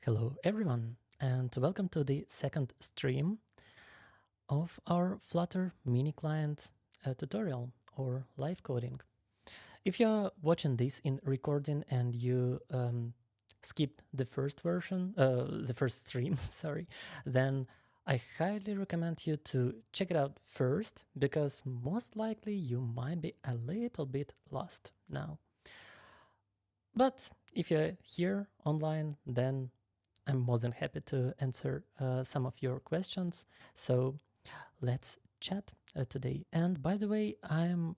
Hello everyone, and welcome to the second stream of our Flutter MiniClient tutorial or live coding. If you're watching this in recording and you skipped the first version, the first stream, sorry, then I highly recommend you to check it out first, because most likely you might be a little bit lost now. But if you're here online, then I'm more than happy to answer some of your questions. So let's chat today. And by the way, I'm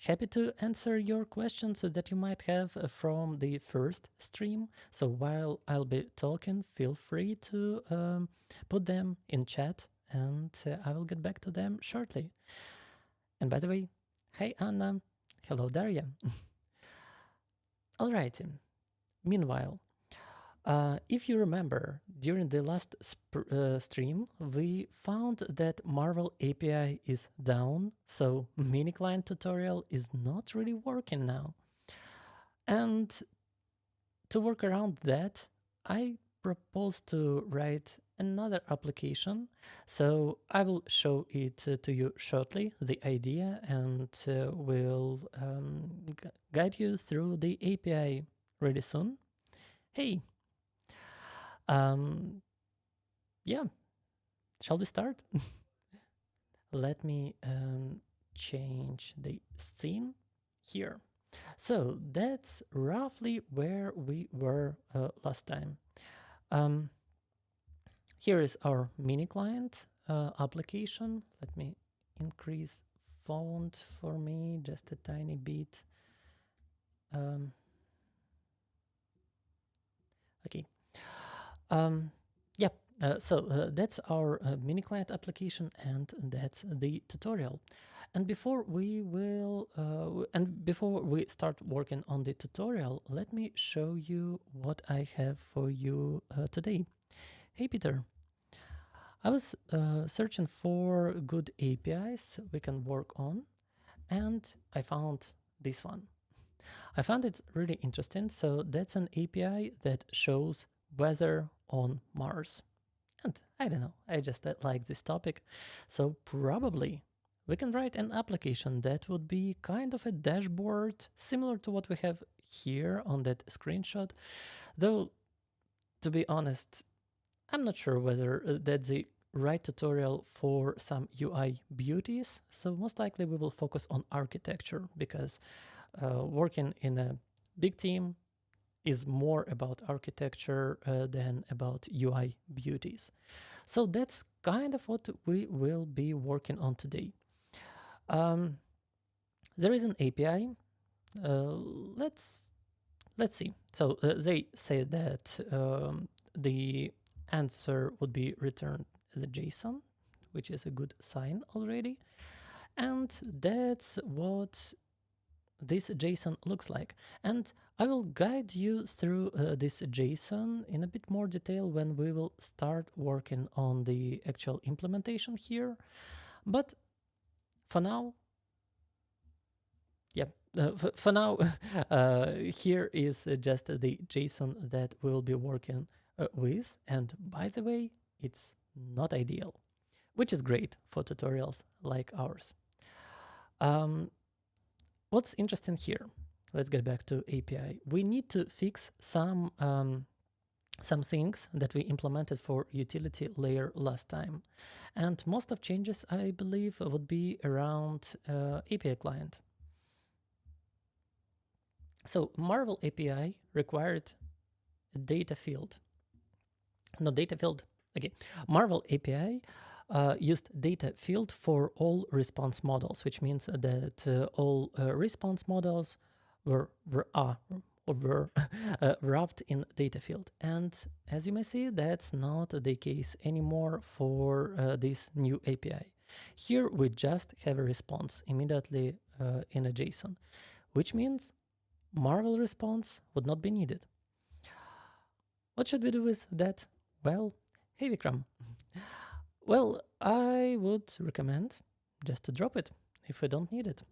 happy to answer your questions that you might have from the first stream. So while I'll be talking, feel free to put them in chat, and I will get back to them shortly. And by the way, hey Anna, hello Daria. Alrighty, meanwhile, if you remember, during the last stream, we found that Marvel API is down, so MiniClient tutorial is not really working now. And to work around that, I propose to write another application. So I will show it to you shortly, the idea, and will guide you through the API really soon. Hey! Yeah, shall we start? Let me change the scene here. So that's roughly where we were last time. Here is our MiniClient application. Let me increase font for me just a tiny bit. Okay. Yep. So that's our MiniClient application, and that's the tutorial. And before we start working on the tutorial, let me show you what I have for you today. Hey Peter, I was searching for good APIs we can work on, and I found this one. I found it really interesting. So that's an API that shows weather on Mars. And I don't know, I just like this topic. So probably we can write an application that would be kind of a dashboard similar to what we have here on that screenshot. Though, to be honest, I'm not sure whether that's the right tutorial for some UI beauties. So most likely we will focus on architecture, because working in a big team is more about architecture than about UI beauties. So that's kind of what we will be working on today. There is an API. Let's see. So they say that the answer would be returned as a JSON, which is a good sign already. And that's what this JSON looks like. And I will guide you through this JSON in a bit more detail when we will start working on the actual implementation here. But for now, for now, here is just the JSON that we'll be working with. And by the way, it's not ideal, which is great for tutorials like ours. What's interesting here? Let's get back to API. We need to fix some things that we implemented for utility layer last time. And most of changes, I believe, would be around API client. So Marvel API required a data field. No, data field. Okay. Marvel API used data field for all response models, which means that all response models were wrapped in data field. And as you may see, that's not the case anymore for this new API. Here we just have a response immediately in a JSON, which means Marvel response would not be needed. What should we do with that? Well, hey Vikram. Well, I would recommend just to drop it if we don't need it.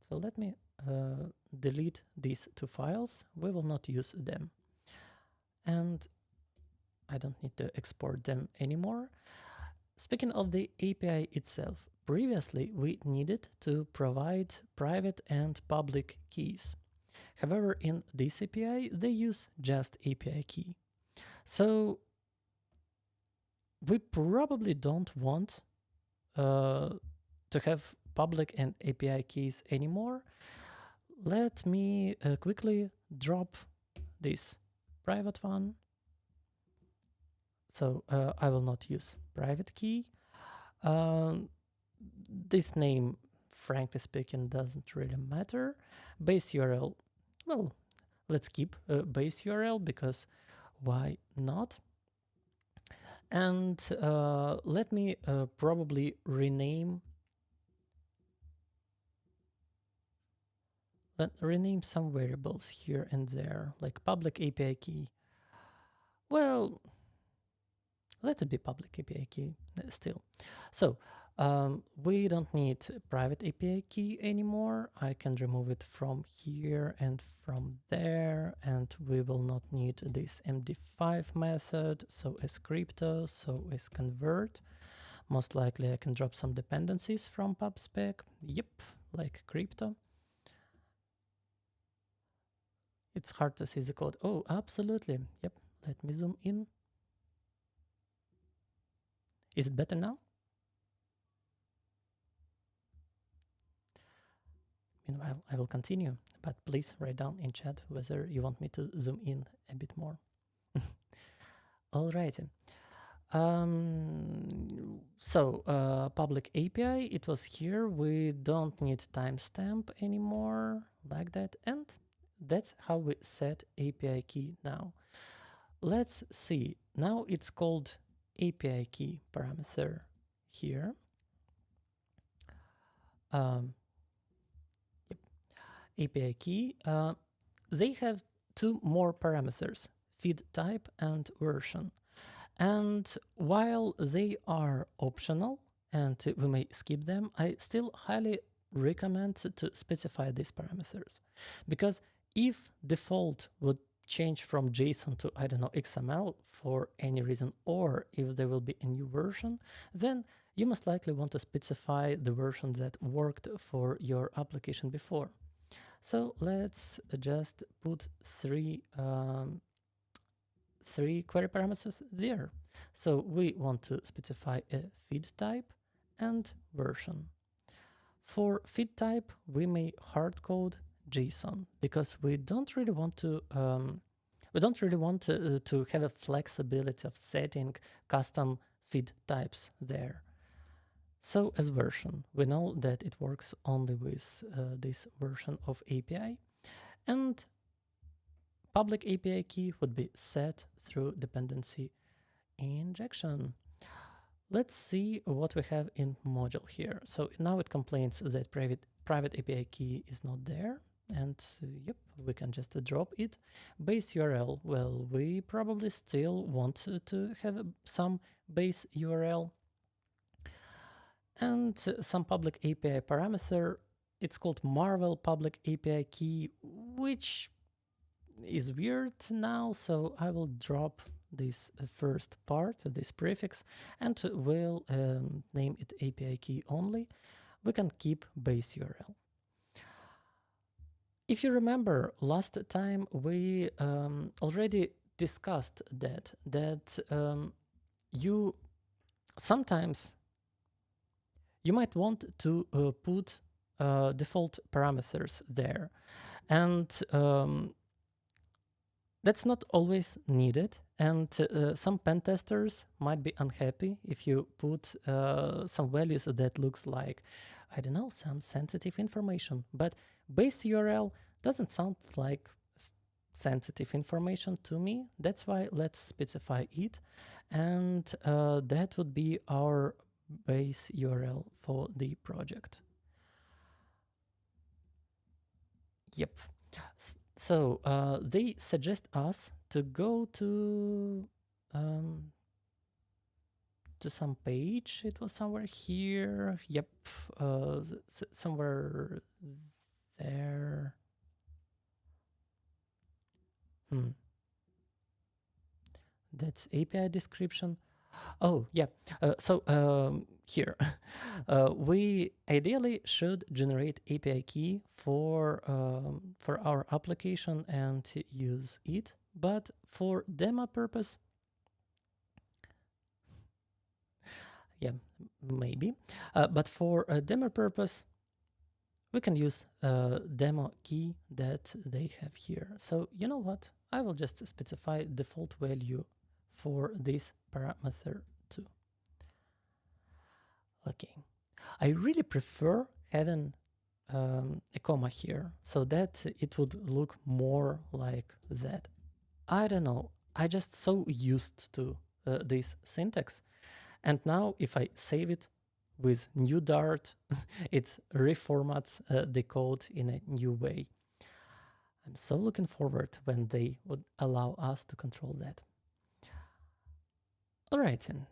So let me delete these two files. We will not use them. And I don't need to export them anymore. Speaking of the API itself, previously we needed to provide private and public keys. However, in this API, they use just API key. So we probably don't want to have public and API keys anymore. Let me quickly drop this private one. So I will not use private key. This name, frankly speaking, doesn't really matter. Base URL, well, let's keep base URL because why not? And let me probably rename some variables here and there, like public API key. Well, let it be public API key still. So we don't need private API key anymore. I can remove it from here and from there, and we will not need this MD5 method. So as crypto, so as convert. Most likely I can drop some dependencies from PubSpec. Yep, like crypto. It's hard to see the code. Oh, absolutely. Yep, let me zoom in. Is it better now? Meanwhile, I will continue, but please write down in chat whether you want me to zoom in a bit more. Alrighty. Public API, it was here. We don't need timestamp anymore, like that. And that's how we set API key now. Let's see. Now it's called API key parameter here. API key. They have two more parameters, feed type and version. And while they are optional and we may skip them, I still highly recommend to specify these parameters. Because if default would change from JSON to, I don't know, XML for any reason, or if there will be a new version, then you most likely want to specify the version that worked for your application before. So let's just put three query parameters there. So we want to specify a feed type and version. For feed type, we may hard code JSON because we don't really want to to have a flexibility of setting custom feed types there. So as version, we know that it works only with this version of API, and public API key would be set through dependency injection. Let's see what we have in module here. So now it complains that private API key is not there. And yep, we can just drop it. Base URL, well, we probably still want to have some base URL. And some public API parameter, it's called Marvel public API key, which is weird now, so I will drop this first part, this prefix, and we'll name it API key only. We can keep base URL. If you remember, last time we already discussed that you sometimes you might want to put default parameters there, and that's not always needed, and some pen testers might be unhappy if you put some values that looks like, I don't know, some sensitive information. But base URL doesn't sound like sensitive information to me. That's why let's specify it, and that would be our base URL for the project. Yep. So they suggest us to go to some page. It was somewhere here. Yep, somewhere there. That's API description. Oh, yeah. Here, we ideally should generate API key for our application and use it. But for demo purpose, yeah, maybe. But for a demo purpose, we can use demo key that they have here. So you know what? I will just specify default value for this parameter too. Okay. I really prefer having a comma here so that it would look more like that. I don't know. I just so used to this syntax. And now if I save it with new Dart, it reformats the code in a new way. I'm so looking forward when they would allow us to control that. All right, then.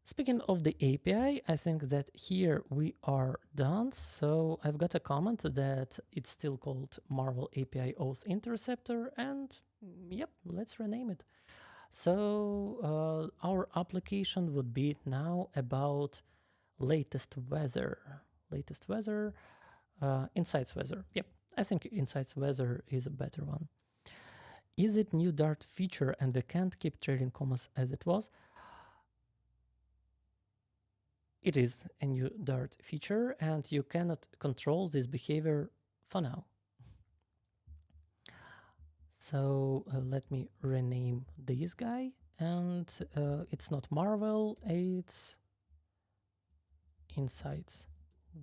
Speaking of the API, I think that here we are done. So I've got a comment that it's still called Marvel API Auth Interceptor, and yep, let's rename it. So our application would be now about latest weather, insights weather. Yep, I think insights weather is a better one. Is it new Dart feature and we can't keep trading commas as it was? It is a new Dart feature and you cannot control this behavior for now. So let me rename this guy, and it's not Marvel, it's Insights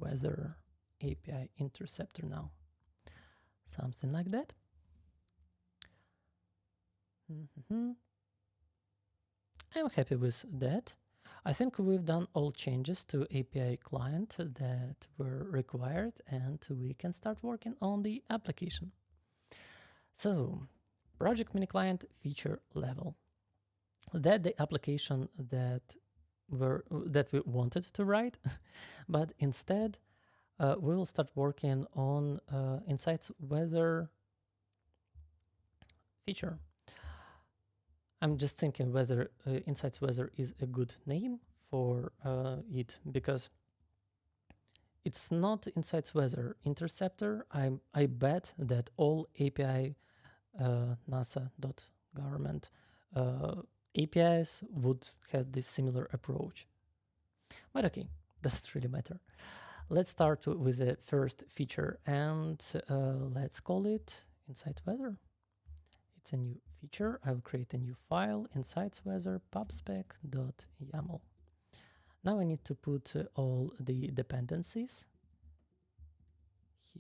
Weather API Interceptor now. Something like that. I'm happy with that. I think we've done all changes to API client that were required, and we can start working on the application. So, project MiniClient feature level. That the application that we wanted to write, but instead we will start working on Insights Weather feature. I'm just thinking whether Insights Weather is a good name for it, because it's not Insights Weather Interceptor. I bet that all API NASA.government APIs would have this similar approach. But okay, doesn't really matter. Let's start with the first feature, and let's call it Insights Weather. It's a new feature. I'll create a new file, insightsweather pubspec.yaml. Now I need to put all the dependencies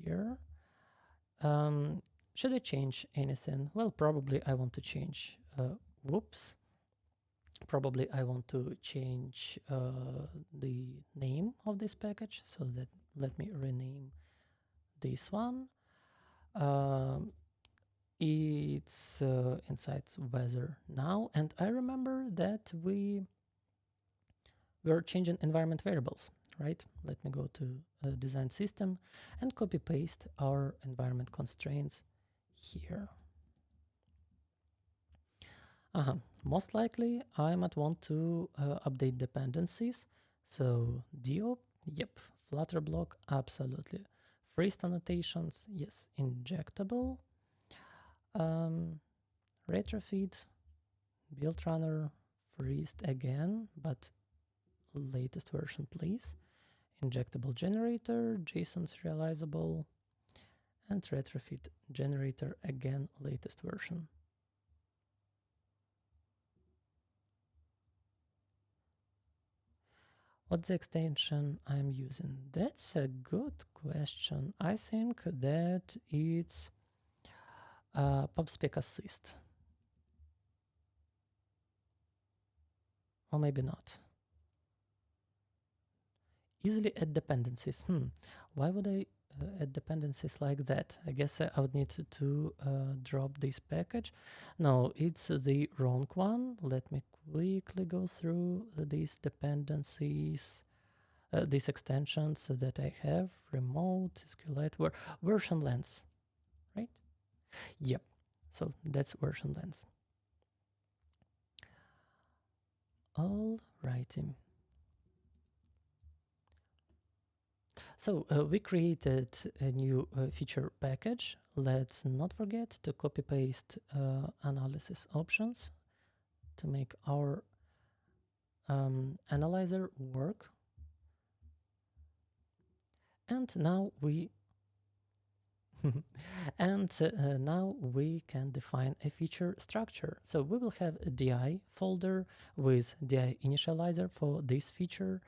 here. Should I change anything? Well, probably I want to change, probably I want to change the name of this package, so that let me rename this one. It's Insights Weather now, and I remember that we were changing environment variables, right? Let me go to design system and copy paste our environment constraints here. Most likely I might want to update dependencies. So DO, yep. Flutter BLoC, absolutely. Freezed annotations, yes. Injectable. Retrofit, build runner, freezed again, but latest version, please. Injectable generator, JSON serializable, and retrofit generator again, latest version. What's the extension I'm using? That's a good question. I think that it's pubspec assist. Or maybe not. Easily add dependencies. Why would I add dependencies like that? I guess I would need to drop this package. No, it's the wrong one. Let me quickly go through these dependencies, these extensions that I have. Remote, SQLite, version length, right? Yep, so that's version length. Alrighty. So we created a new feature package. Let's not forget to copy paste analysis options to make our analyzer work. And now we now we can define a feature structure. So we will have a DI folder with DI initializer for this feature.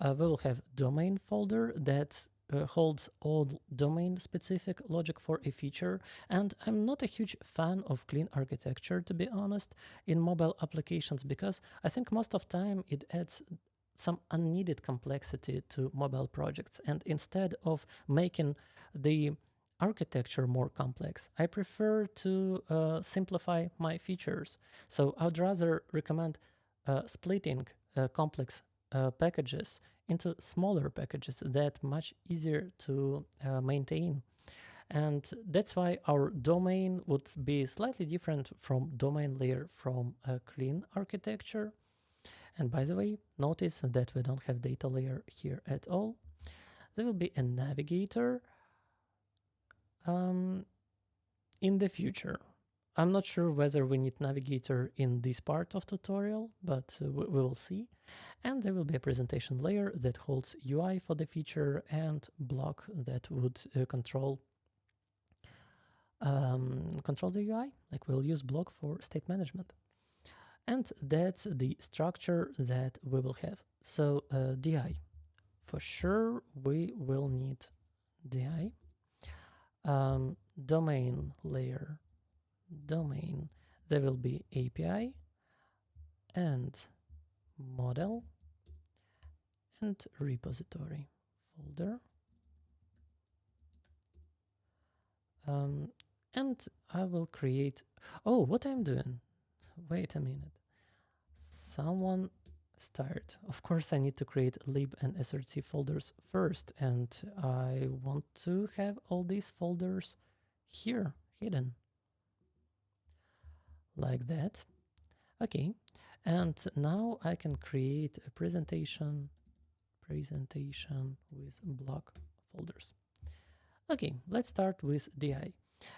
We will have domain folder that holds all domain specific logic for a feature. And I'm not a huge fan of clean architecture, to be honest, in mobile applications, because I think most of time it adds some unneeded complexity to mobile projects. And instead of making the architecture more complex, I prefer to simplify my features. So I'd rather recommend splitting complex packages into smaller packages that much easier to maintain. And that's why our domain would be slightly different from domain layer from a clean architecture. And by the way, notice that we don't have data layer here at all. There will be a navigator in the future. I'm not sure whether we need navigator in this part of tutorial, but we will see. And there will be a presentation layer that holds UI for the feature and BLoC that would control the UI. Like we'll use BLoC for state management. And that's the structure that we will have. So DI, for sure we will need DI. Domain layer, domain, there will be API and model and repository folder. And I will create, oh, what I'm doing? Wait a minute. Someone start. Of course, I need to create lib and src folders first, and I want to have all these folders here hidden like that. Okay, and now I can create a presentation with BLoC folders. Okay, let's start with DI.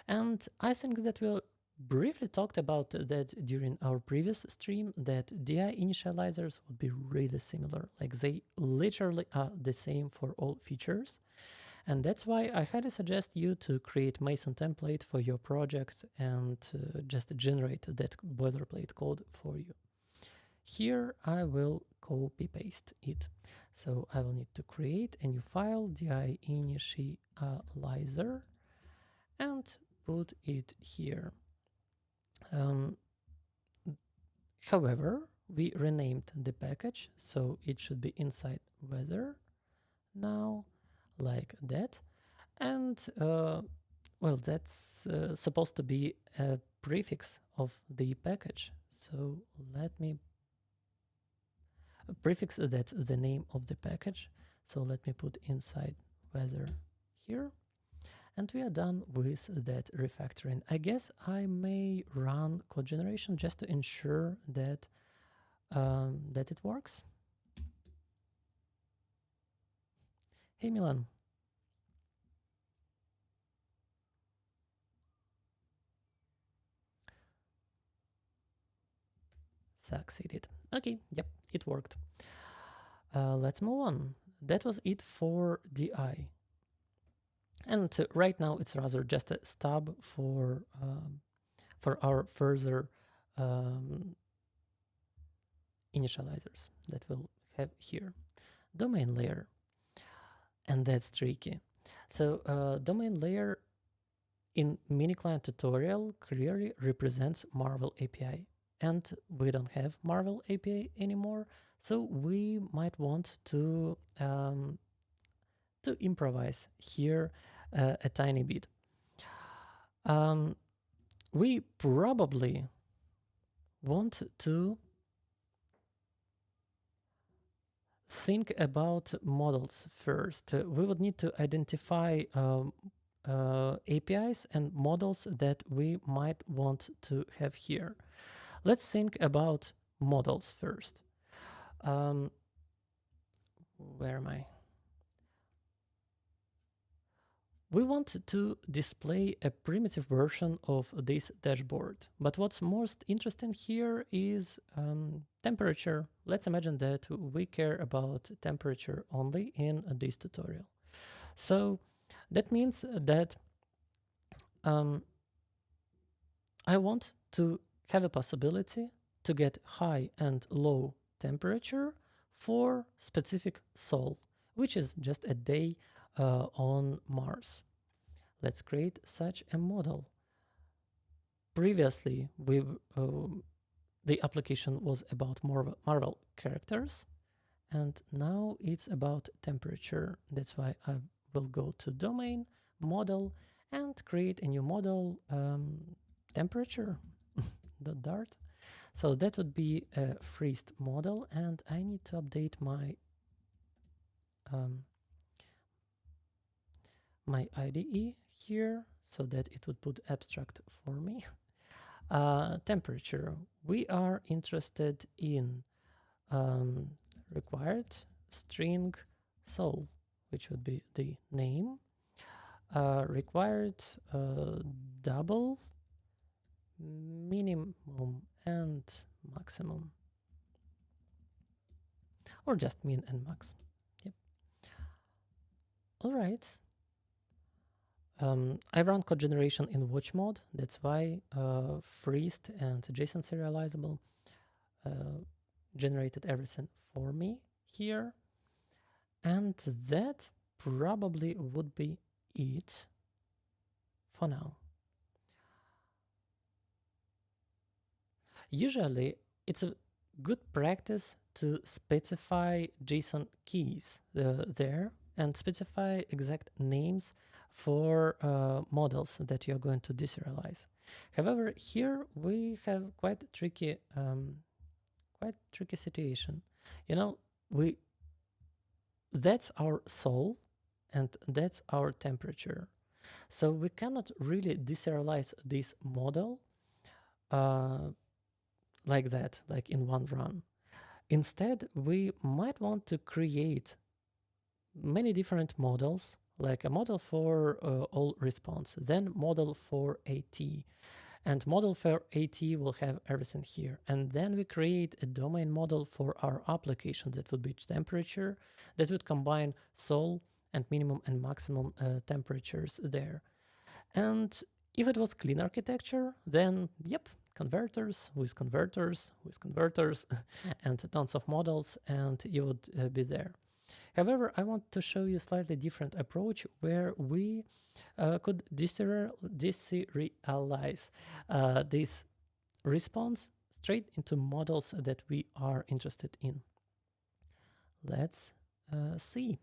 And I think that we'll briefly talked about that during our previous stream, that DI initializers would be really similar. Like they literally are the same for all features. And that's why I highly suggest you to create Mason template for your project and just generate that boilerplate code for you. Here I will copy paste it. So I will need to create a new file, DI initializer, and put it here. However, we renamed the package, so it should be inside weather now, like that. And well, that's supposed to be a prefix of the package. So let me prefix, that's the name of the package. So let me put inside weather here. And we are done with that refactoring. I guess I may run code generation just to ensure that that it works. Hey, Milan. Succeeded. Okay, yep, it worked. Let's move on. That was it for DI. And right now it's rather just a stub for our further initializers that we'll have here. Domain layer, and that's tricky. So domain layer in MiniClient tutorial clearly represents Marvel API, and we don't have Marvel API anymore, so we might want to improvise here a tiny bit. We probably want to think about models first. We would need to identify APIs and models that we might want to have here. Let's think about models first. Where am I? We want to display a primitive version of this dashboard, but what's most interesting here is temperature. Let's imagine that we care about temperature only in this tutorial. So that means that I want to have a possibility to get high and low temperature for specific sol, which is just a day on Mars. Let's create such a model. Previously, the application was about Marvel characters, and now it's about temperature. That's why I will go to domain, model, and create a new model, temperature, .dart. So that would be a freezed model, and I need to update my my IDE here so that it would put abstract for me. Temperature. We are interested in required string sol, which would be the name. Required double, minimum, and maximum, or just min and max. Yep. All right. I run code generation in watch mode. That's why freezed and JSON serializable generated everything for me here. And that probably would be it for now. Usually, it's a good practice to specify JSON keys there and specify exact names for models that you're going to deserialize. However, here we have quite a tricky situation. You know, that's our sol and that's our temperature. So we cannot really deserialize this model like that, like in one run. Instead, we might want to create many different models, like a model for all response, then model for AT, and model for AT will have everything here. And then we create a domain model for our application that would be temperature, that would combine sol and minimum and maximum temperatures there. And if it was clean architecture, then yep, converters with converters with converters and tons of models, and you would be there. However, I want to show you a slightly different approach where we could deserialize this response straight into models that we are interested in. Let's see.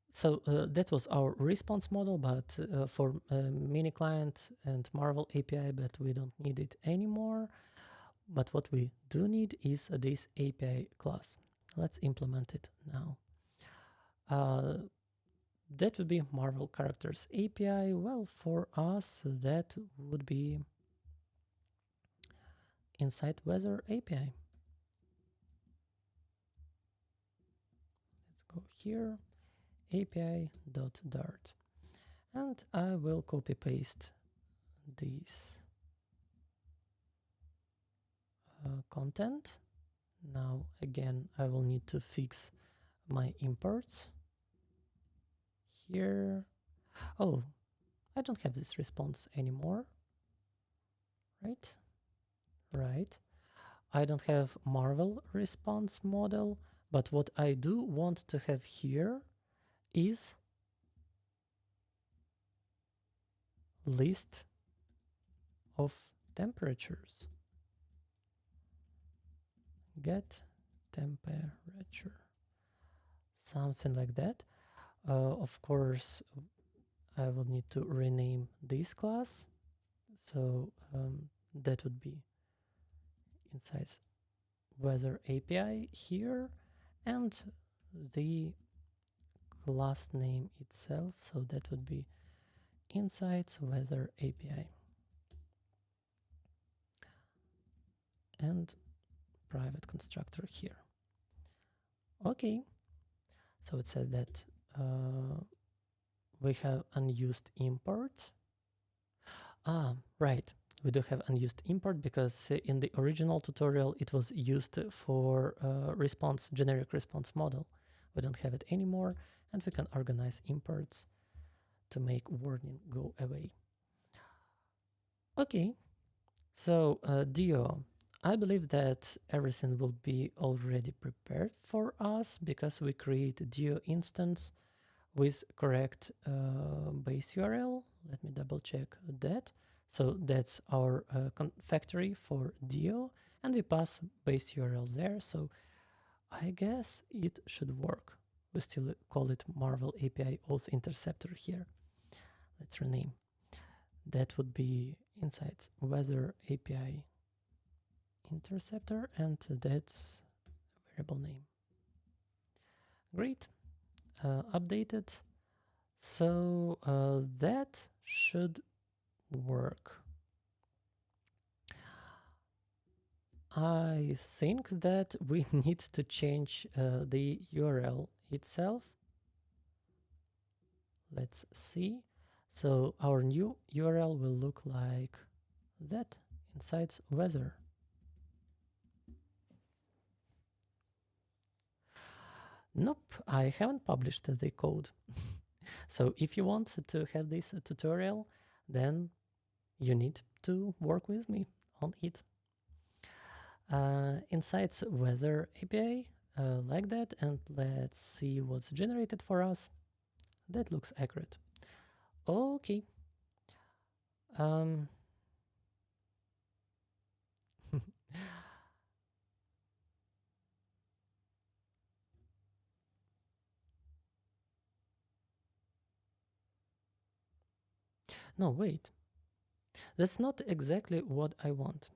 So that was our response model, but for MiniClient and Marvel API, but we don't need it anymore. But what we do need is this API class. Let's implement it now. That would be Marvel Characters API. Well, for us, that would be inside Weather API. Let's go here, API.dart. And I will copy paste this content. Now, again, I will need to fix my imports here. Oh, I don't have this response anymore, right? Right. I don't have Marvel response model, but what I do want to have here is list of temperatures. Get temperature, something like that. Of course, I will need to rename this class. So that would be inside Weather API here, and the class name itself. So that would be Insights Weather API. And private constructor here. Okay, so it says that we have unused import. Right, we do have unused import because in the original tutorial it was used for generic response model. We don't have it anymore, and we can organize imports to make warning go away. Okay, so Dio, I believe that everything will be already prepared for us because we create a Dio instance with correct base URL. Let me double check that. So that's our factory for Dio, and we pass base URL there. So I guess it should work. We still call it Marvel API Auth Interceptor here. Let's rename. That would be Insights Weather API Interceptor, and that's variable name. Great. Updated. So that should work. I think that we need to change the URL itself. Let's see. So our new URL will look like that, Insights Weather. Nope, I haven't published the code. So if you want to have this tutorial, then you need to work with me on it. Insights Weather API, like that, and let's see what's generated for us. That looks accurate. Okay. No, wait. That's not exactly what I want.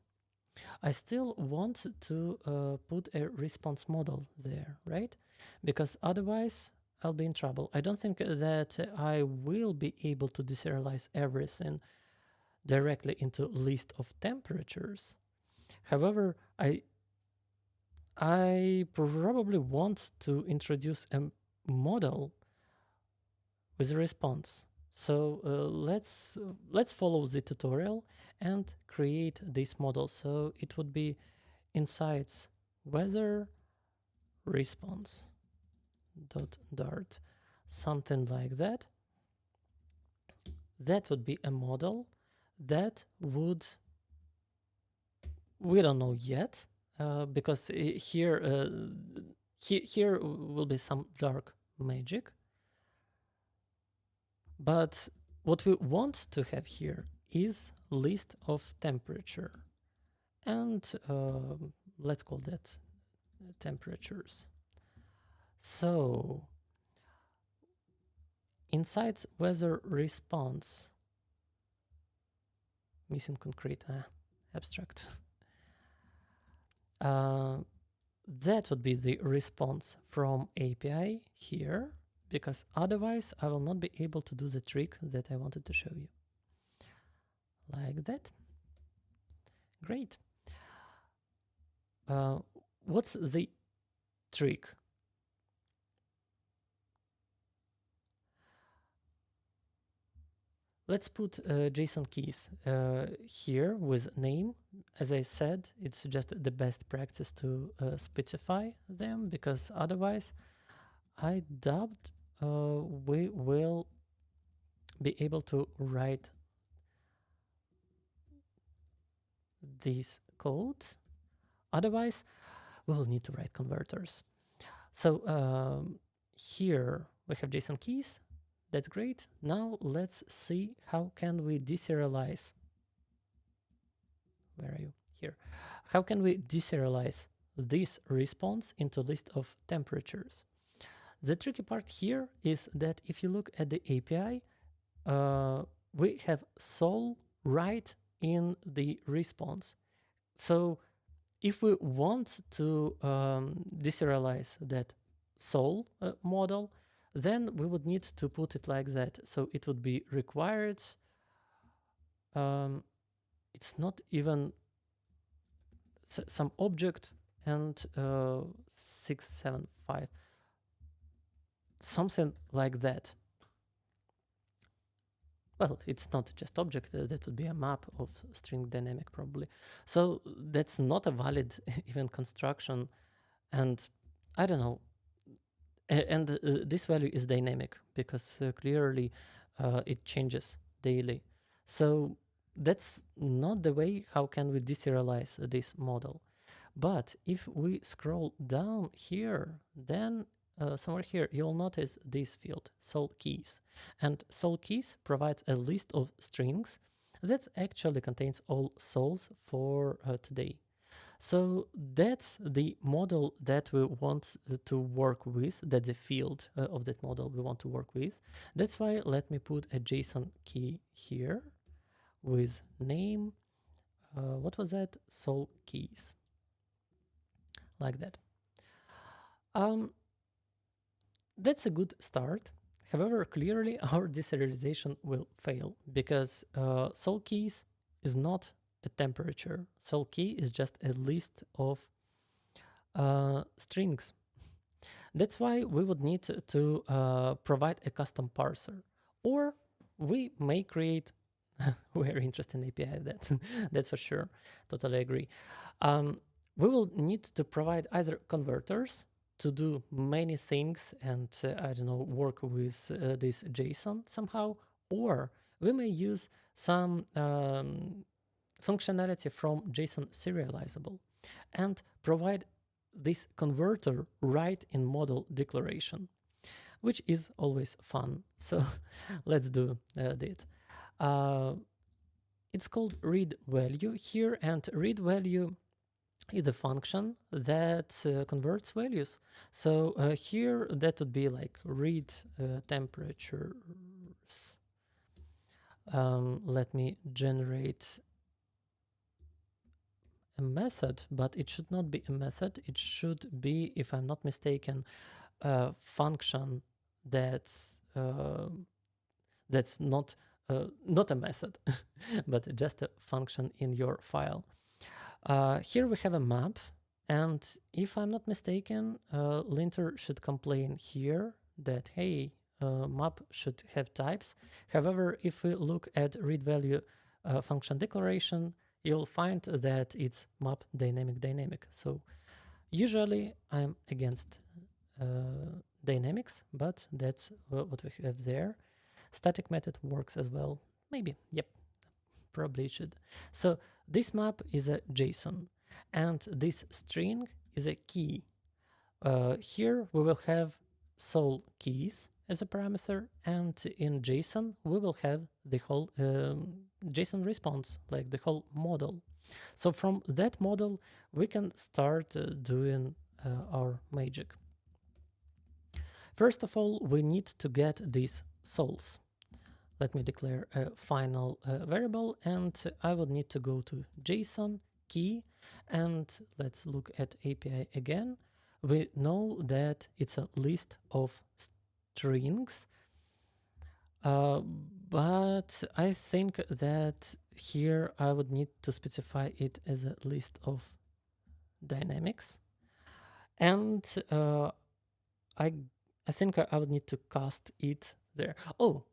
I still want to put a response model there, right? Because otherwise I'll be in trouble. I don't think that I will be able to deserialize everything directly into list of temperatures. However, I probably want to introduce a model with a response. So let's follow the tutorial and create this model. So it would be insights weather response .dart, something like that. That would be a model that would, we don't know yet, because here will be some dark magic. But what we want to have here is list of temperature, and let's call that temperatures. So insights weather response, missing concrete, abstract. That would be the response from API here, because otherwise I will not be able to do the trick that I wanted to show you. Like that. Great. What's the trick? Let's put JSON keys here with name. As I said, it's just the best practice to specify them, because otherwise I doubt we will be able to write these codes. Otherwise, we will need to write converters. So here we have JSON keys. That's great. Now let's see how can we deserialize. Where are you? Here. How can we deserialize this response into list of temperatures? The tricky part here is that if you look at the API, we have sol right in the response. So if we want to deserialize that sol model, then we would need to put it like that. So it would be required. It's not even some object and 675, something like that. Well, it's not just object, that would be a map of string dynamic probably. So that's not a valid even construction, and I don't know. And this value is dynamic because clearly it changes daily. So that's not the way how can we deserialize this model. But if we scroll down here, then somewhere here, you'll notice this field, sol keys. And sol keys provides a list of strings that actually contains all sols for today. So that's the model that we want to work with. That's the field of that model we want to work with. That's why let me put a JSON key here with name. What was that? Sol keys. Like that. That's a good start. However, clearly our deserialization will fail because sol keys is not a temperature. Sol key is just a list of strings. That's why we would need to provide a custom parser, or we may create very interesting API. That's for sure. Totally agree. We will need to provide either converters to do many things and I don't know, work with this JSON somehow, or we may use some functionality from JSON serializable and provide this converter right in model declaration, which is always fun. So let's do that. It's called read value here, and read value is a function that converts values. So here that would be like read temperatures. Let me generate a method, but it should not be a method. It should be, if I'm not mistaken, a function that's not a method, but just a function in your file. Here we have a map, and if I'm not mistaken, linter should complain here that, hey, map should have types. However, if we look at read value function declaration, you'll find that it's map dynamic. So usually I'm against dynamics, but that's what we have there. Static method works as well. Maybe, yep, probably should. So this map is a JSON, and this string is a key. Here we will have sol keys as a parameter, and in JSON we will have the whole JSON response, like the whole model. So from that model we can start doing our magic. First of all, we need to get these sols. Let me declare a final variable, and I would need to go to JSON key, and let's look at API again. We know that it's a list of strings, but I think that here I would need to specify it as a list of dynamics, and I think I would need to cast it there. Oh,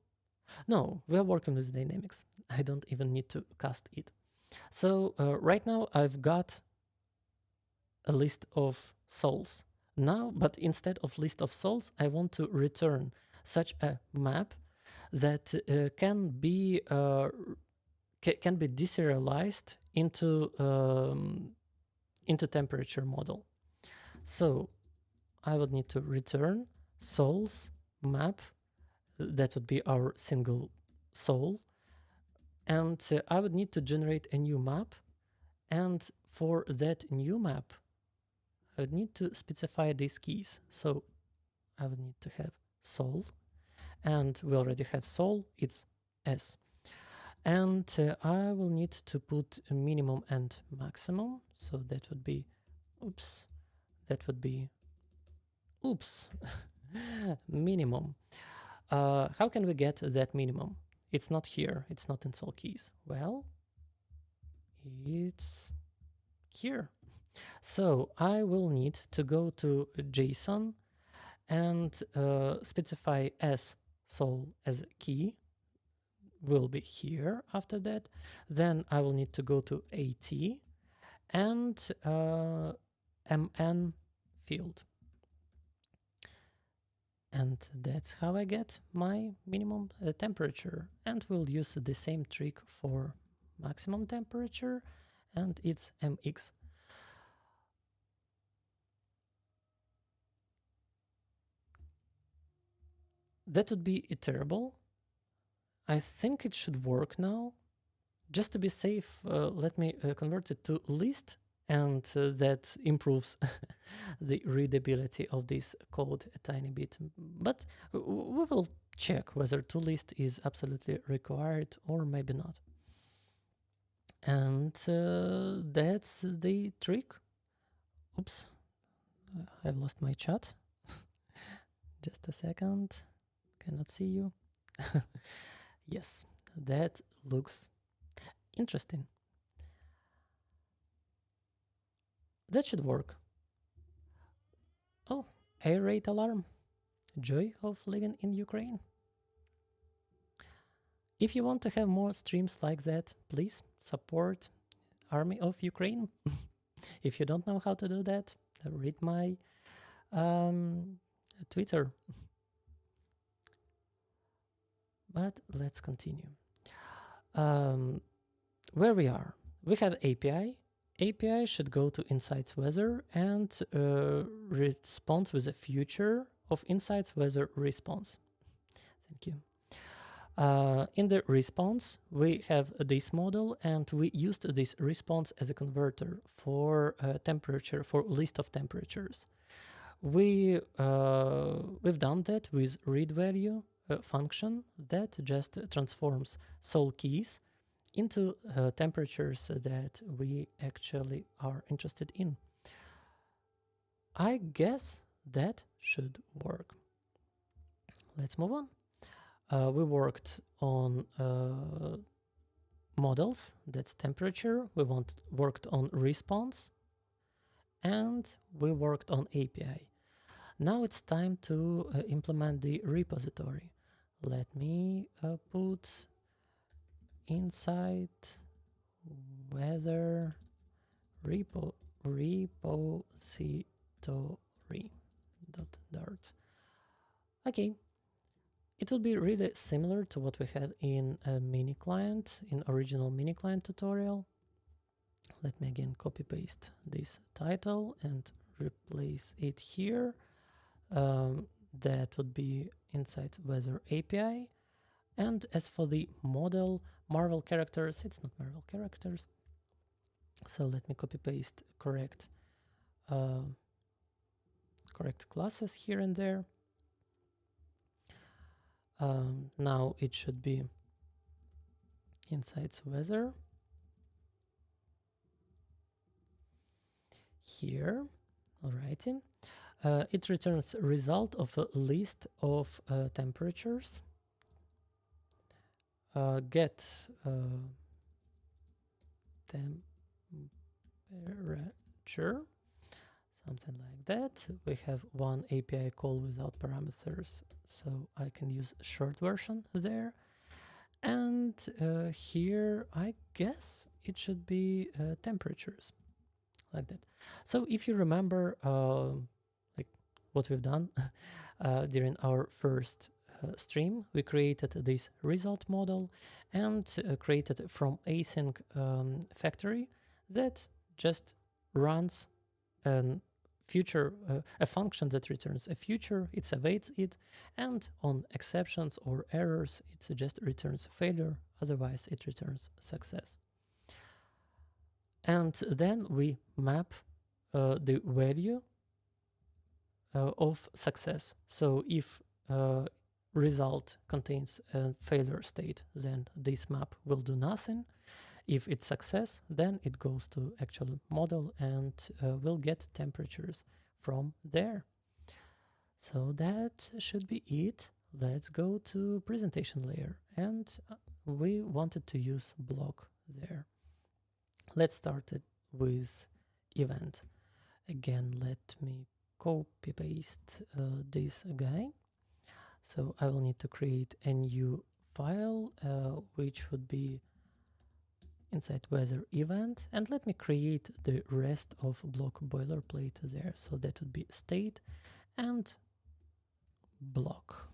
no, we are working with dynamics. I don't even need to cast it. So right now I've got a list of sols. Now, but instead of list of sols, I want to return such a map that can be deserialized into temperature model. So I would need to return sols map. That would be our single sol. And I would need to generate a new map. And for that new map, I would need to specify these keys. So I would need to have sol. And we already have sol, it's S. And I will need to put a minimum and maximum. So that would be, minimum. How can we get that minimum? It's not here. It's not in sol keys. Well, it's here. So I will need to go to JSON and specify sol as key will be here after that. Then I will need to go to AT and MN field. And that's how I get my minimum temperature. And we'll use the same trick for maximum temperature, and it's MX. That would be iterable. I think it should work now. Just to be safe, let me convert it to list, and that improves the readability of this code a tiny bit. But we will check whether toList is absolutely required or maybe not. And that's the trick. Oops, I've lost my chat. Just a second, cannot see you. Yes, that looks interesting. That should work. Oh, air raid alarm. Joy of living in Ukraine. If you want to have more streams like that, please support Army of Ukraine. If you don't know how to do that, read my Twitter. But let's continue. Where we are, we have API. API should go to insights weather and response with a future of insights weather response. Thank you. In the response, we have this model, and we used this response as a converter for temperature, for list of temperatures. We've done that with read value function that just transforms sol keys into temperatures that we actually are interested in. I guess that should work. Let's move on. We worked on models, that's temperature. We worked on response, and we worked on API. Now it's time to implement the repository. Let me put insight weather repository.dart. Okay, it will be really similar to what we had in a MiniClient, in original MiniClient tutorial. Let me again copy paste this title and replace it here. That would be Insight Weather API. And as for the model, Marvel characters, it's not Marvel characters. So let me copy paste correct classes here and there. Now it should be Insights Weather here. Alrighty. It returns result of a list of temperatures. Get temperature, something like that. We have one API call without parameters, so I can use short version there. And here, I guess it should be temperatures, like that. So if you remember like what we've done during our first stream, we created this result model and created from async factory that just runs a function that returns a future, it awaits it, and on exceptions or errors, it just returns failure, otherwise it returns success. And then we map the value of success. So if result contains a failure state, then this map will do nothing. If it's success, then it goes to actual model and will get temperatures from there. So that should be it. Let's go to presentation layer, and we wanted to use BLoC there. Let's start it with event. Again, let me copy paste this guy. So I will need to create a new file, which would be inside weather event, and let me create the rest of BLoC boilerplate there. So that would be state and BLoC.dart.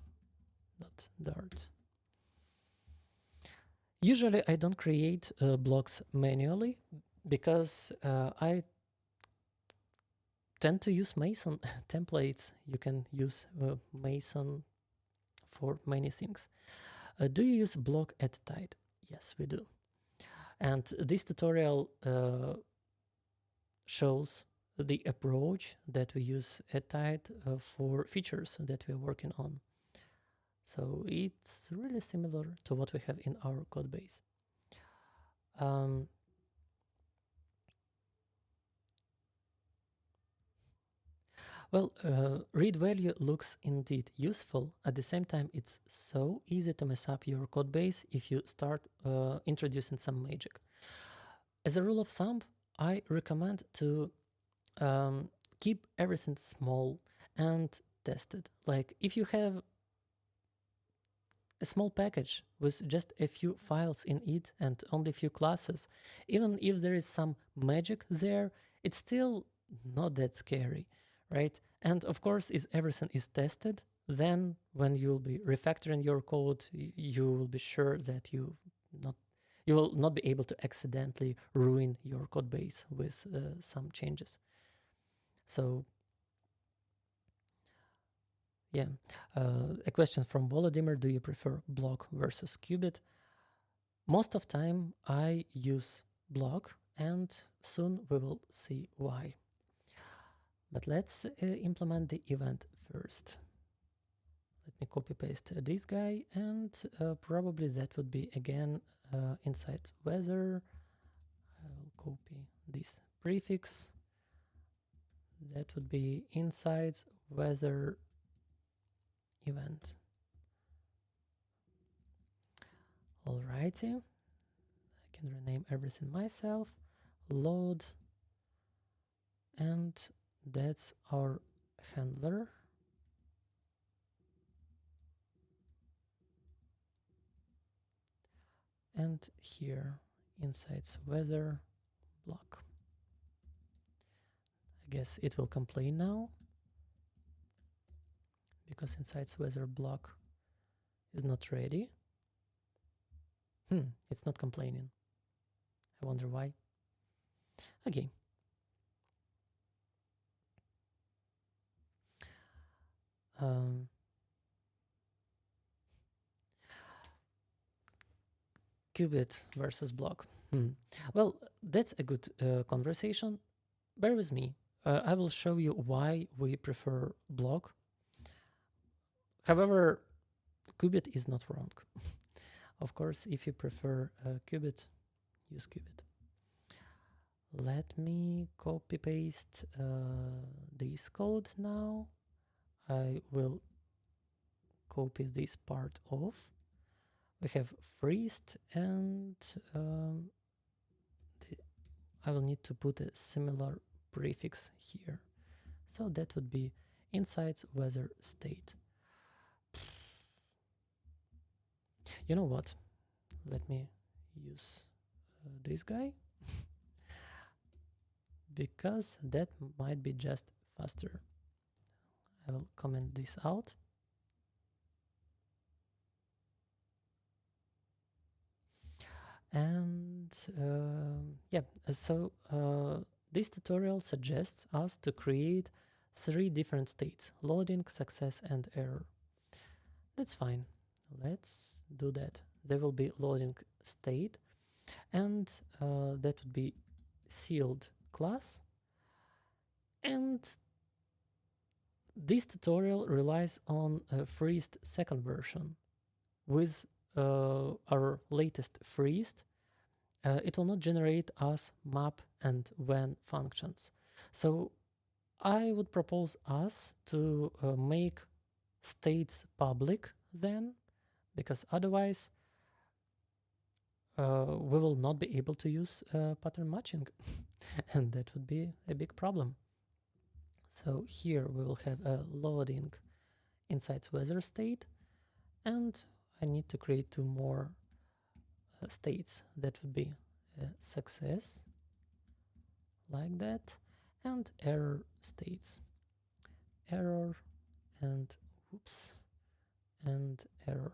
Usually I don't create blocks manually because I tend to use Mason templates. You can use Mason for many things. Do you use BLoC at Tide? Yes, we do. And this tutorial shows the approach that we use at Tide for features that we're working on. So it's really similar to what we have in our code base. Well, read value looks indeed useful. At the same time, it's so easy to mess up your code base if you start introducing some magic. As a rule of thumb, I recommend to keep everything small and tested. Like if you have a small package with just a few files in it and only a few classes, even if there is some magic there, it's still not that scary, right? And of course, if everything is tested, then when you'll be refactoring your code, you will be sure that you will not be able to accidentally ruin your code base with some changes. So yeah, a question from Volodymyr: do you prefer BLoC versus Qubit? Most of time I use BLoC, and soon we will see why. But let's implement the event first. Let me copy paste this guy, and probably that would be again inside weather. I will copy this prefix. That would be inside weather event. Alrighty, I can rename everything myself. Load, and that's our handler. And here inside weather BLoC. I guess it will complain now because inside weather BLoC is not ready. It's not complaining. I wonder why. Okay. Qubit versus BLoC. Well, that's a good conversation. Bear with me. I will show you why we prefer BLoC. However, Qubit is not wrong. Of course, if you prefer Qubit, use Qubit. Let me copy paste this code now. I will copy this part off. We have freezed, and I will need to put a similar prefix here. So that would be inside weather state. You know what? Let me use this guy because that might be just faster. I will comment this out. And yeah, so this tutorial suggests us to create 3 different states: loading, success, and error. That's fine. Let's do that. There will be loading state, and that would be sealed class. And this tutorial relies on a freezed second version. With our latest freezed, it will not generate us map and when functions. So I would propose us to make states public then, because otherwise we will not be able to use pattern matching and that would be a big problem. So here we will have a loading inside weather state, and I need to create two more states. That would be success, like that, and error states. Error and oops, and error.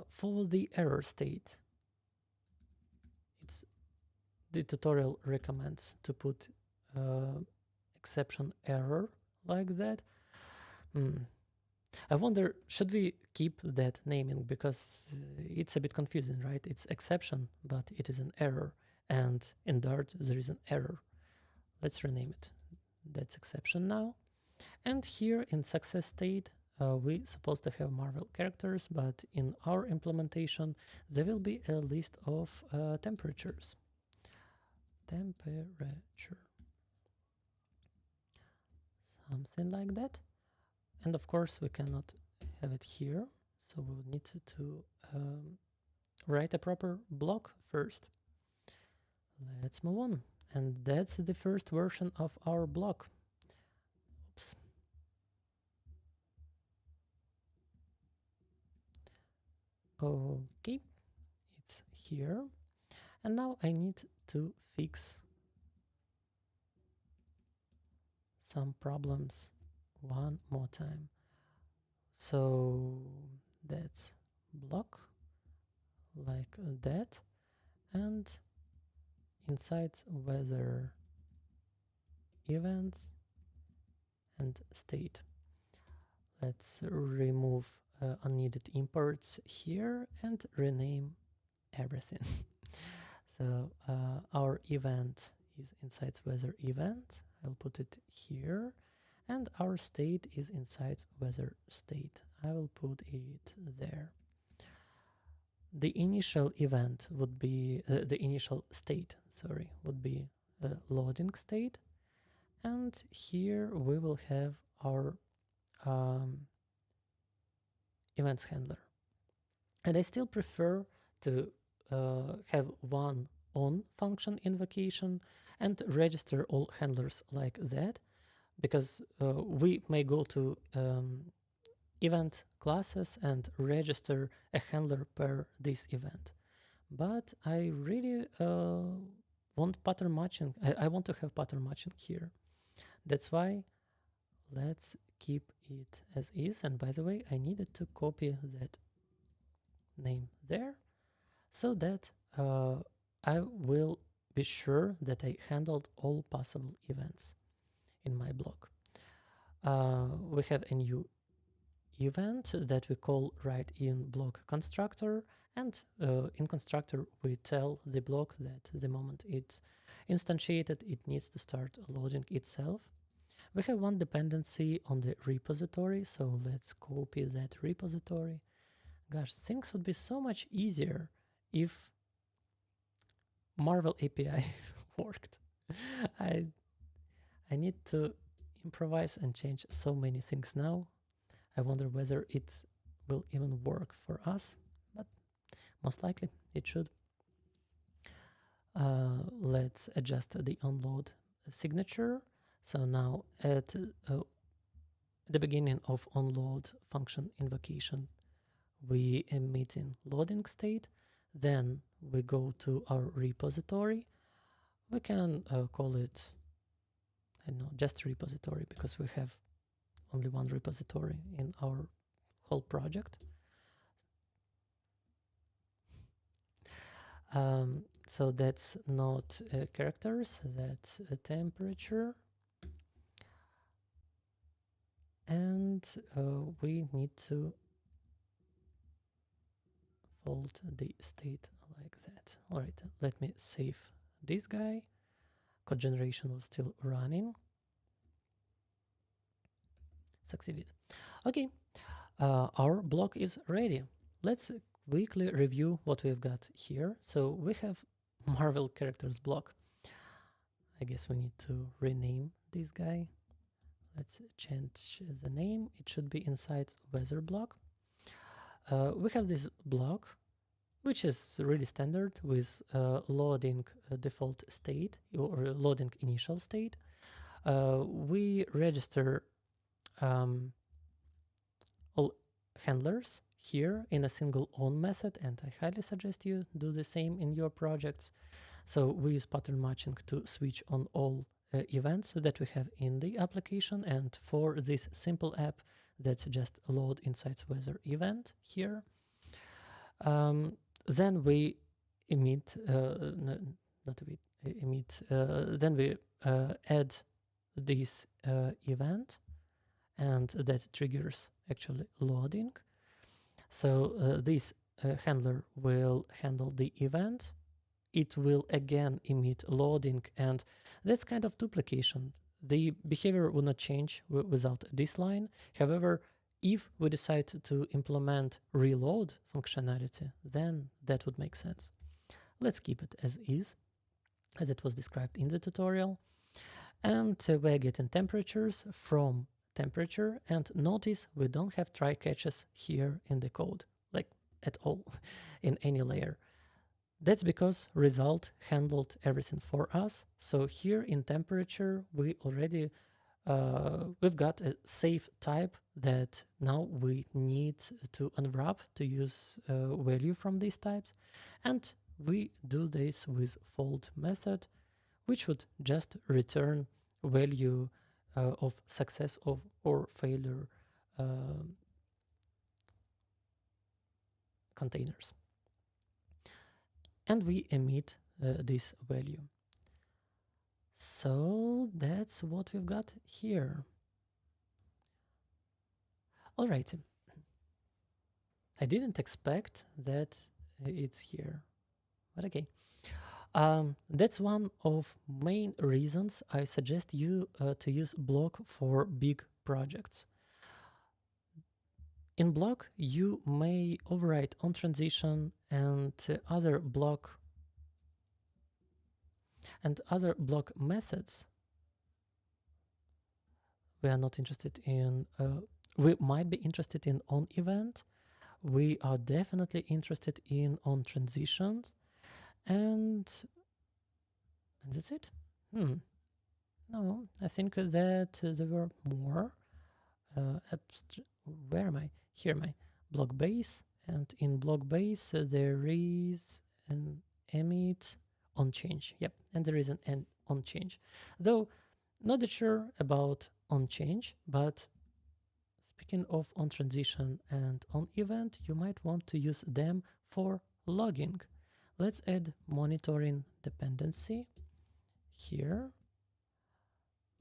For the error state, the tutorial recommends to put exception error like that. I wonder, should we keep that naming, because it's a bit confusing, right? It's exception, but it is an error, and in Dart there is an error. Let's rename it. That's exception now. And here in success state, we supposed to have Marvel characters, but in our implementation, there will be a list of temperatures. Temperature. Something like that. And of course, we cannot have it here. So we will need to write a proper BLoC first. Let's move on. And that's the first version of our BLoC. Oops. Okay, it's here. And now I need to fix some problems one more time. So that's BLoC like that, and inside weather events and state. Let's remove unneeded imports here and rename everything. So our event is inside weather event. I'll put it here. And our state is inside weather state. I will put it there. The initial event would be, the initial state, sorry, would be the loading state. And here we will have our events handler. And I still prefer to have one on function invocation and register all handlers like that, because we may go to event classes and register a handler per this event. But I really want pattern matching. I want to have pattern matching here. That's why let's keep it as is. And by the way, I needed to copy that name there so that I will be sure that I handled all possible events in my BLoC. We have a new event that we call right in BLoC constructor, and in constructor we tell the BLoC that the moment it's instantiated, it needs to start loading itself. We have one dependency on the repository, so let's copy that repository. Gosh, things would be so much easier if Marvel API worked. I need to improvise and change so many things now. I wonder whether it will even work for us, but most likely it should. Let's adjust the onload signature. So now at the beginning of onload function invocation, we emit in loading state. Then we go to our repository. We can call it, I don't know, just repository, because we have only one repository in our whole project. So that's not characters, that's a temperature. And we need to fold the state like that. All right, let me save this guy. Code generation was still running. Succeeded. Okay, our BLoC is ready. Let's quickly review what we've got here. So we have Marvel characters BLoC. I guess we need to rename this guy. Let's change the name. It should be inside weather BLoC. We have this BLoC. which is really standard with loading default state or loading initial state. We register all handlers here in a single on method, and I highly suggest you do the same in your projects. So we use pattern matching to switch on all events that we have in the application, and for this simple app, that's just load insights weather event here. Then we emit, then we add this event, and that triggers actually loading. So this handler will handle the event. It will again emit loading, and that's kind of duplication. The behavior will not change without this line. However, if we decide to implement reload functionality, then that would make sense. Let's keep it as is, as it was described in the tutorial. And we're getting temperatures from temperature, and notice we don't have try catches here in the code, like at all in any layer. That's because result handled everything for us. So here in temperature, we already we've got a safe type that now we need to unwrap to use value from these types. And we do this with fold method, which would just return value of success of or failure containers. And we emit this value. So that's what we've got here. Alright, I didn't expect that it's here, but okay. That's one of main reasons I suggest you to use BLoC for big projects. In BLoC, you may override on transition and other BLoC methods. We are not interested in. We might be interested in on event. We are definitely interested in on transitions, and that's it. No, I think that there were more. Where am I? Here, my BLoC base, and in BLoC base there is an emit on change. Yep, and there is an on change. Though not that sure about on change, but speaking of on transition and on event, you might want to use them for logging. Let's add monitoring dependency here.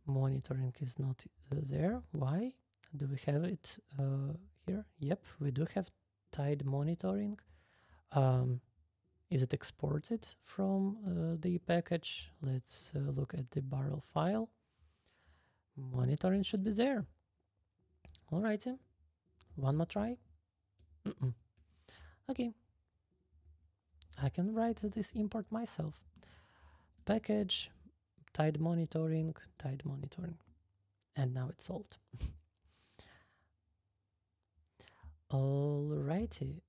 Monitoring is not there. Why? Do we have it here? Yep, we do have tide monitoring. Is it exported from the package? Let's look at the barrel file. Monitoring should be there. Alrighty, one more try. Okay, I can write this import myself. Package, tide monitoring, and now it's solved. Alrighty,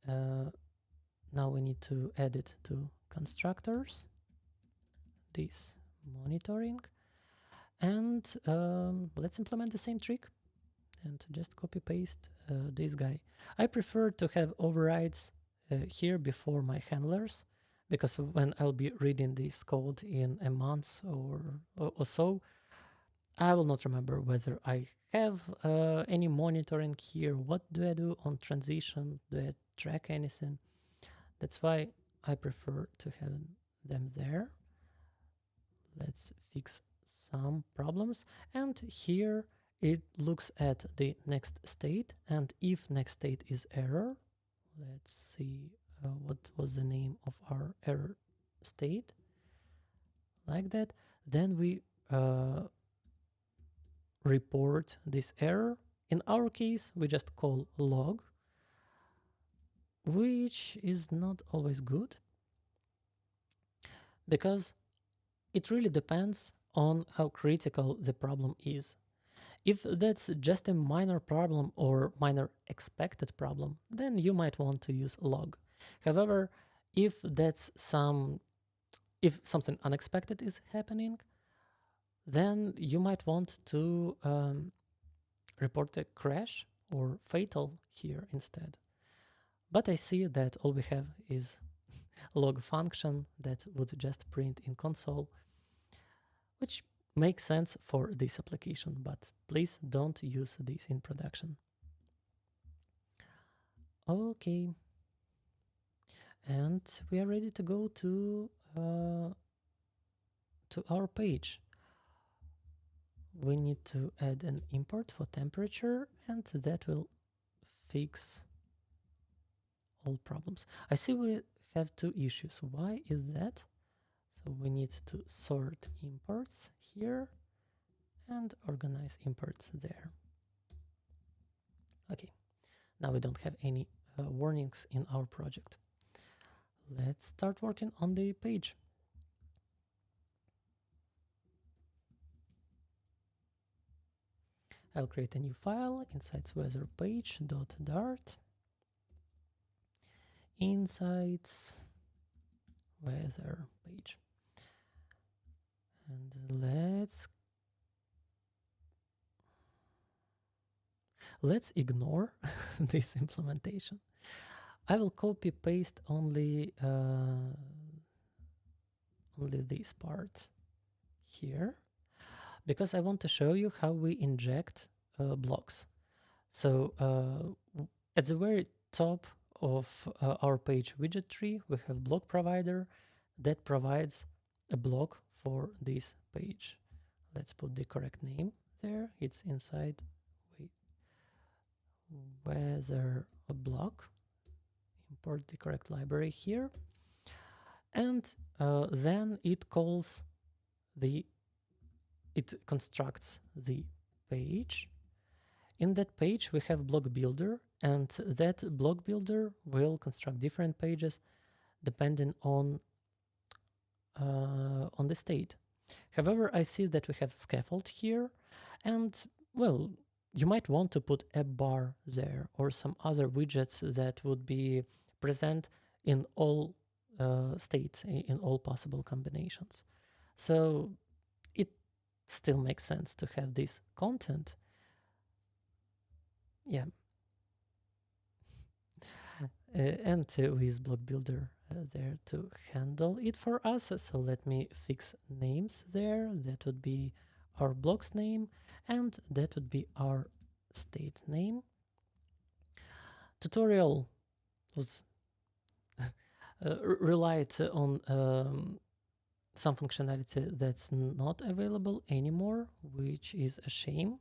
now we need to add it to constructors, this monitoring, and let's implement the same trick and just copy paste this guy. I prefer to have overrides here before my handlers, because when I'll be reading this code in a month or so, I will not remember whether I have any monitoring here. What do I do on transition? Do I track anything? That's why I prefer to have them there. Let's fix some problems. And here it looks at the next state. And if next state is error, let's see what was the name of our error state. Like that. Then we report this error. In our case, we just call log, which is not always good, because it really depends on how critical the problem is. If that's just a minor problem or minor expected problem, then you might want to use log. However, if something unexpected is happening, then you might want to report a crash or fatal here instead. But I see that all we have is a log function that would just print in console, which makes sense for this application, but please don't use this in production. Okay. And we are ready to go to our page. We need to add an import for temperature, and that will fix all problems. I see we have two issues. Why is that? So we need to sort imports here and organize imports there. Okay, now we don't have any warnings in our project. Let's start working on the page. I'll create a new file, insights weather page.dart. Insights weather page. And let's ignore this implementation. I will copy paste only this part here, because I want to show you how we inject blocks. So at the very top of our page widget tree, we have block provider that provides a block for this page. Let's put the correct name there. It's inside weather block. Import the correct library here. And then it constructs the page. In that page, we have block builder, and that block builder will construct different pages depending on the state. However, I see that we have scaffold here, and well, you might want to put a bar there or some other widgets that would be present in all states, in all possible combinations. So it still makes sense to have this content. Yeah. And we use block builder there to handle it for us. So let me fix names there. That would be our block's name, and that would be our state name. Tutorial was relied on some functionality that's not available anymore, which is a shame,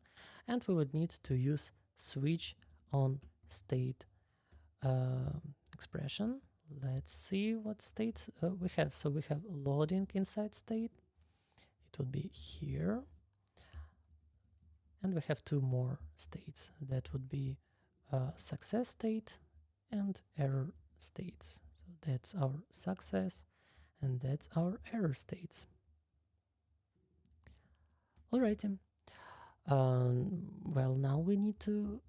and we would need to use switch on state expression. Let's see what states we have. So we have loading inside state. It would be here. And we have two more states. That would be success state and error states. So that's our success and that's our error states. Alrighty. Well, now we need to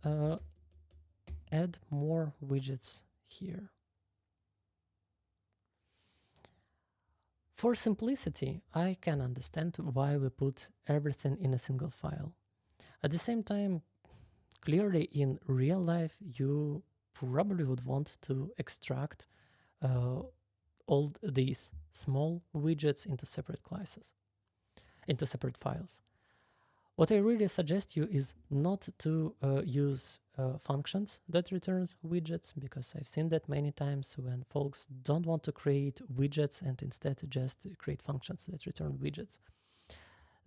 add more widgets here. For simplicity, I can understand why we put everything in a single file. At the same time, clearly in real life, you probably would want to extract all these small widgets into separate classes, into separate files. What I really suggest you is not to use functions that returns widgets, because I've seen that many times when folks don't want to create widgets and instead just create functions that return widgets.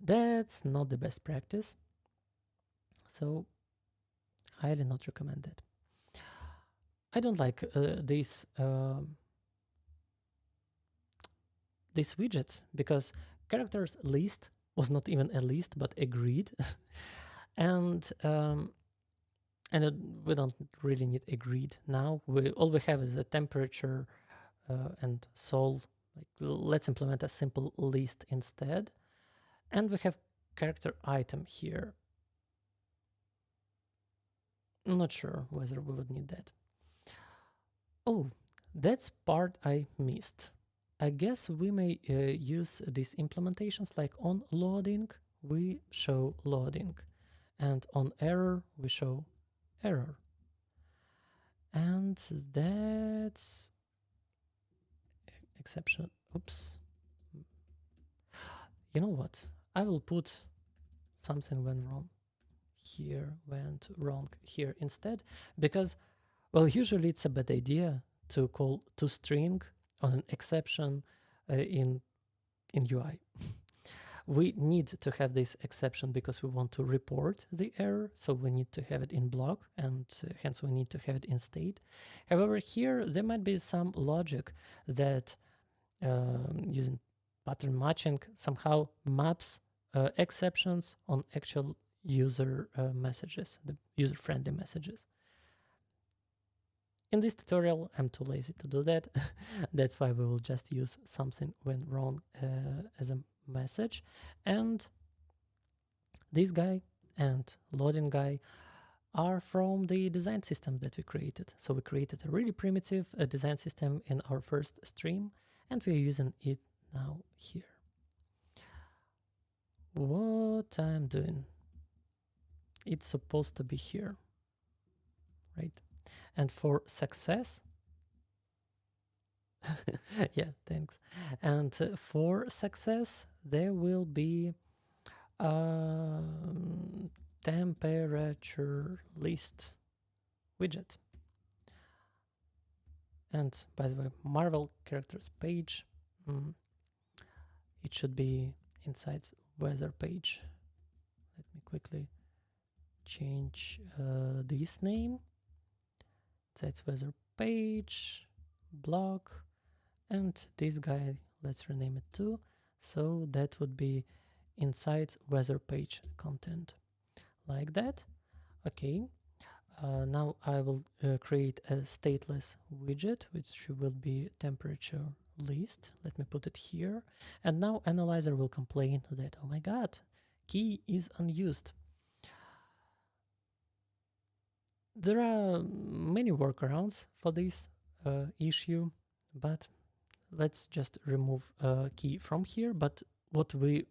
That's not the best practice. So highly not recommend that. I don't like these widgets, because characters list was not even a list but a grid, and we don't really need a grid now. All we have is a temperature and sol. Like, let's implement a simple list instead, and we have character item here. I'm not sure whether we would need that. Oh, That's part I missed. I guess we may use these implementations like on loading, we show loading, and on error, we show error. And that's exception. Oops. You know what? I will put something went wrong here instead, because, well, usually it's a bad idea to call toString on an exception in UI. We need to have this exception because we want to report the error, so we need to have it in BLoC, and hence we need to have it in state. However, here there might be some logic that using pattern matching somehow maps exceptions on actual user messages, the user-friendly messages. In this tutorial, I'm too lazy to do that. That's why we will just use something went wrong as a message. And this guy and loading guy are from the design system that we created. So we created a really primitive design system in our first stream, and we're using it now here. What I'm doing, it's supposed to be here, right? And for success, yeah, thanks. And for success, there will be temperature list widget. And by the way, Marvel characters page, it should be inside weather page. Let me quickly change this name. Inside weather page, BLoC, and this guy, let's rename it too. So that would be inside weather page content, like that. Okay. Now I will create a stateless widget, which will be temperature list. Let me put it here. And now analyzer will complain that, oh my God, key is unused. There are many workarounds for this issue, but let's just remove key from here. But what we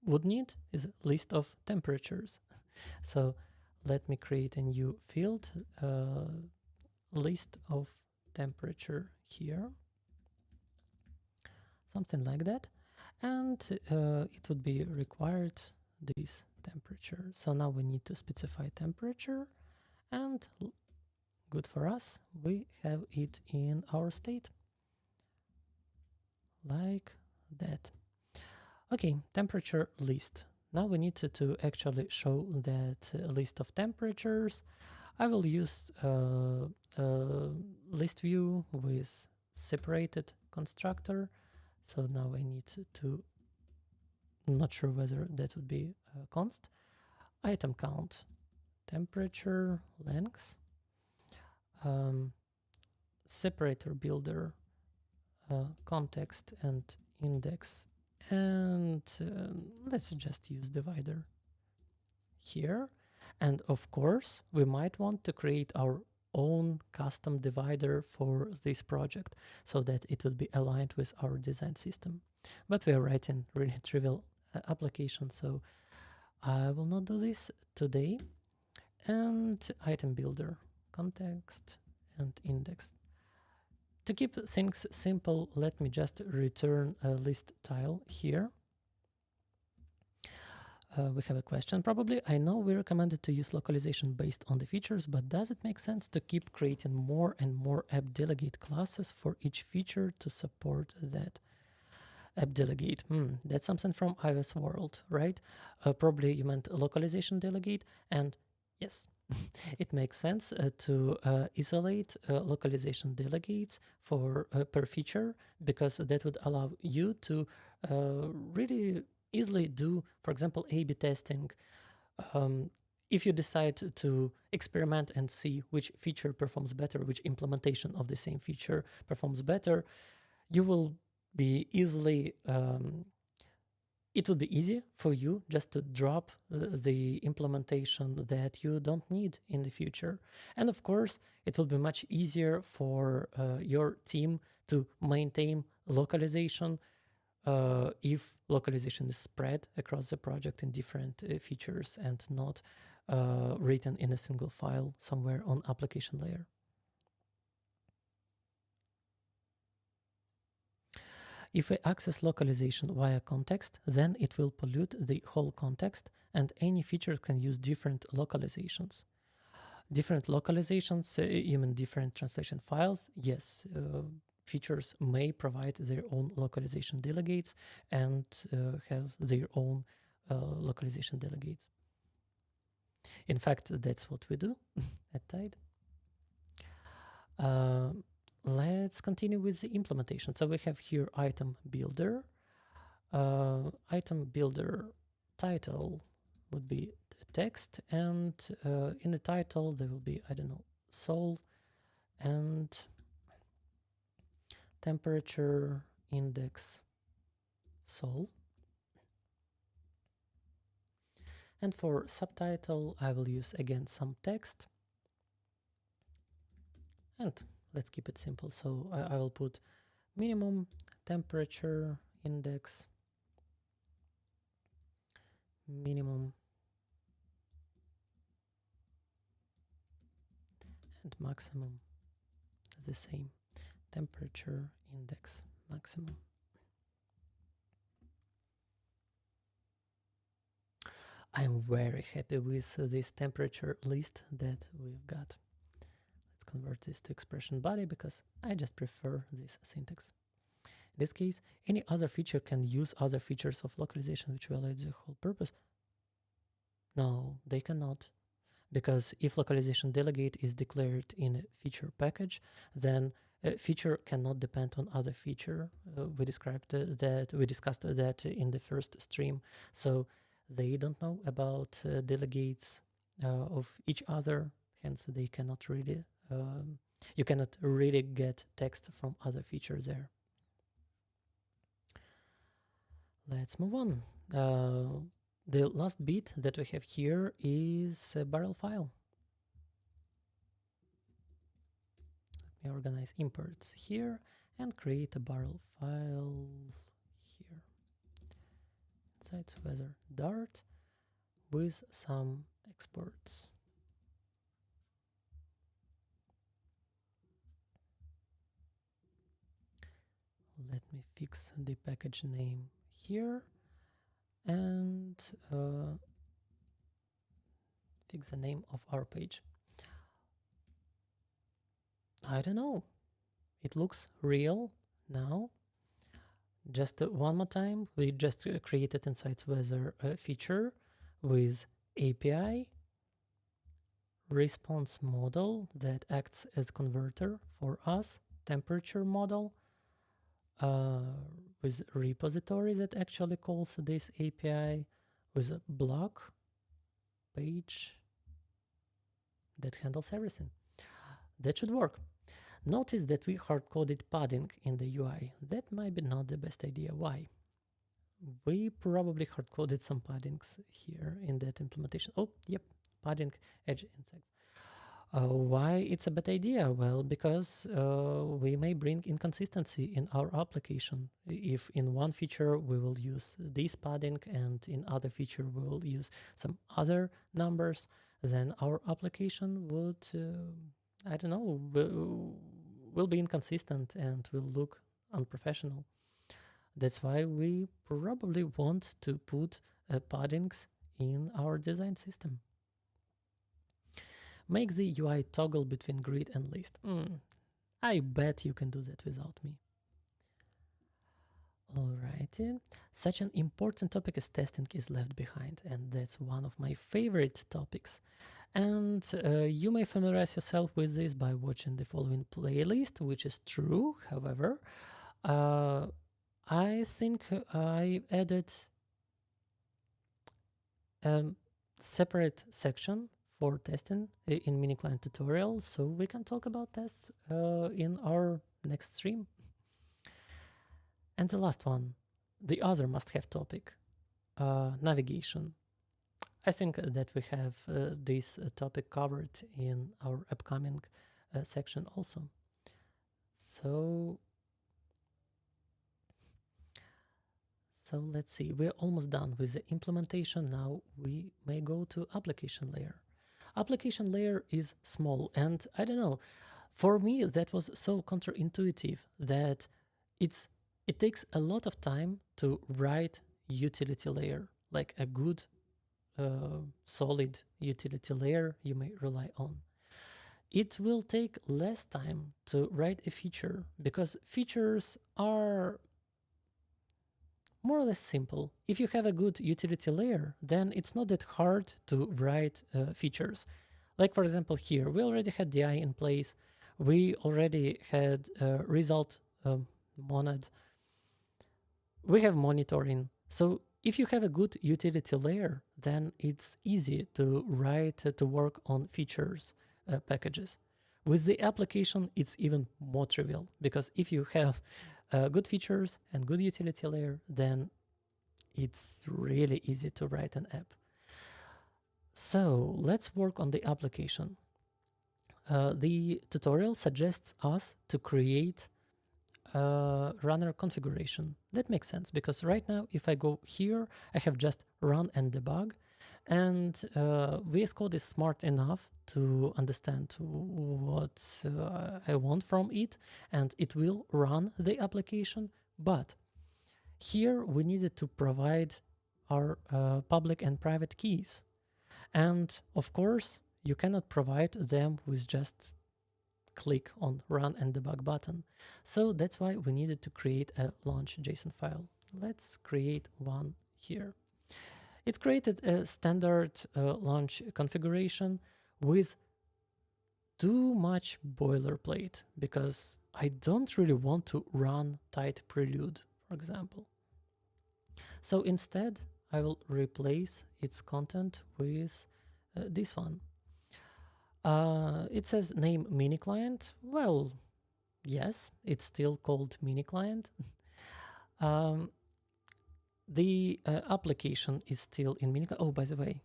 would need is a list of temperatures. So let me create a new field, list of temperature here, something like that. And it would be required this temperature. So now we need to specify temperature, and good for us, we have it in our state, like that. Okay, temperature list. Now we need to actually show that list of temperatures. I will use list view with separated constructor. So now I need to, I'm not sure whether that would be const. Item count, temperature, length, separator builder, context and index, and let's just use divider here. And of course, we might want to create our own custom divider for this project so that it would be aligned with our design system. But we are writing really trivial application, so I will not do this today. And item builder, context and index. To keep things simple, let me just return a list tile here. We have a question probably. I know we recommended to use localization based on the features, but does it make sense to keep creating more and more app delegate classes for each feature to support that? App delegate, that's something from iOS world, right? Probably you meant localization delegate, and yes, it makes sense to isolate localization delegates for per feature, because that would allow you to really easily do, for example, A/B testing. If you decide to experiment and see which feature performs better, which implementation of the same feature performs better, you will be easily it would be easy for you just to drop the implementation that you don't need in the future. And of course, it will be much easier for your team to maintain localization if localization is spread across the project in different features and not written in a single file somewhere on application layer. If we access localization via context, then it will pollute the whole context, and any feature can use different localizations. Different localizations, you mean different translation files? Yes, features may provide their own localization delegates and have their own localization delegates. In fact, that's what we do at Tide. Let's continue with the implementation. So we have here item builder. Item builder title would be the text, and in the title there will be, I don't know, sol and temperature index sol. And for subtitle, I will use again some text. And let's keep it simple. So I will put minimum temperature index, minimum, and maximum the same, temperature index maximum. I'm very happy with this temperature list that we've got. Let's convert this to expression body because I just prefer this syntax. In this case, any other feature can use other features of localization which violate the whole purpose. No, they cannot. Because if localization delegate is declared in a feature package, then a feature cannot depend on other feature. We discussed that in the first stream. So they don't know about delegates of each other. Hence, they cannot really. You cannot really get text from other features there. Let's move on. The last bit that we have here is a barrel file. Let me organize imports here and create a barrel file here. Inside weather dart with some exports. Let me fix the package name here and fix the name of our page. I don't know. It looks real now. Just one more time, we just created inside weather feature with API, response model that acts as converter for us, temperature model, with repository that actually calls this API, with a BLoC page that handles everything. That should work. Notice that we hard-coded padding in the UI. That might be not the best idea. Why? We probably hard-coded some paddings here in that implementation. Oh, yep, padding edge insects. Why it's a bad idea? Well, because we may bring inconsistency in our application. If in one feature we will use this padding and in other feature we will use some other numbers, then our application would, I don't know, will be inconsistent and will look unprofessional. That's why we probably want to put paddings in our design system. Make the UI toggle between grid and list. I bet you can do that without me. Alrighty. Such an important topic as testing is left behind, and that's one of my favorite topics. And you may familiarize yourself with this by watching the following playlist, which is true. However, I think I added a separate section for testing in MiniClient tutorial, so we can talk about tests in our next stream. And the last one, the other must-have topic, navigation. I think that we have this topic covered in our upcoming section also. So let's see, we're almost done with the implementation. Now we may go to application layer. Application layer is small, and I don't know, for me that was so counterintuitive that it takes a lot of time to write utility layer, like a good solid utility layer you may rely on. It will take less time to write a feature because features are more or less simple. If you have a good utility layer, then it's not that hard to write features. Like for example here, we already had DI in place. We already had result monad. We have monitoring. So if you have a good utility layer, then it's easy to write, to work on features packages. With the application, it's even more trivial because if you have good features and good utility layer, then it's really easy to write an app. So let's work on the application. The tutorial suggests us to create runner configuration. That makes sense because right now if I go here, I have just run and debug, and VS Code is smart enough to understand what I want from it, and it will run the application. But here we needed to provide our public and private keys, and of course you cannot provide them with just click on run and debug button. So that's why we needed to create a launch JSON file. Let's create one here. It created a standard launch configuration with too much boilerplate because I don't really want to run tight prelude, for example. So instead, I will replace its content with this one. It says name MiniClient. Well, yes, it's still called MiniClient. The application is still in MiniClient. Oh, by the way,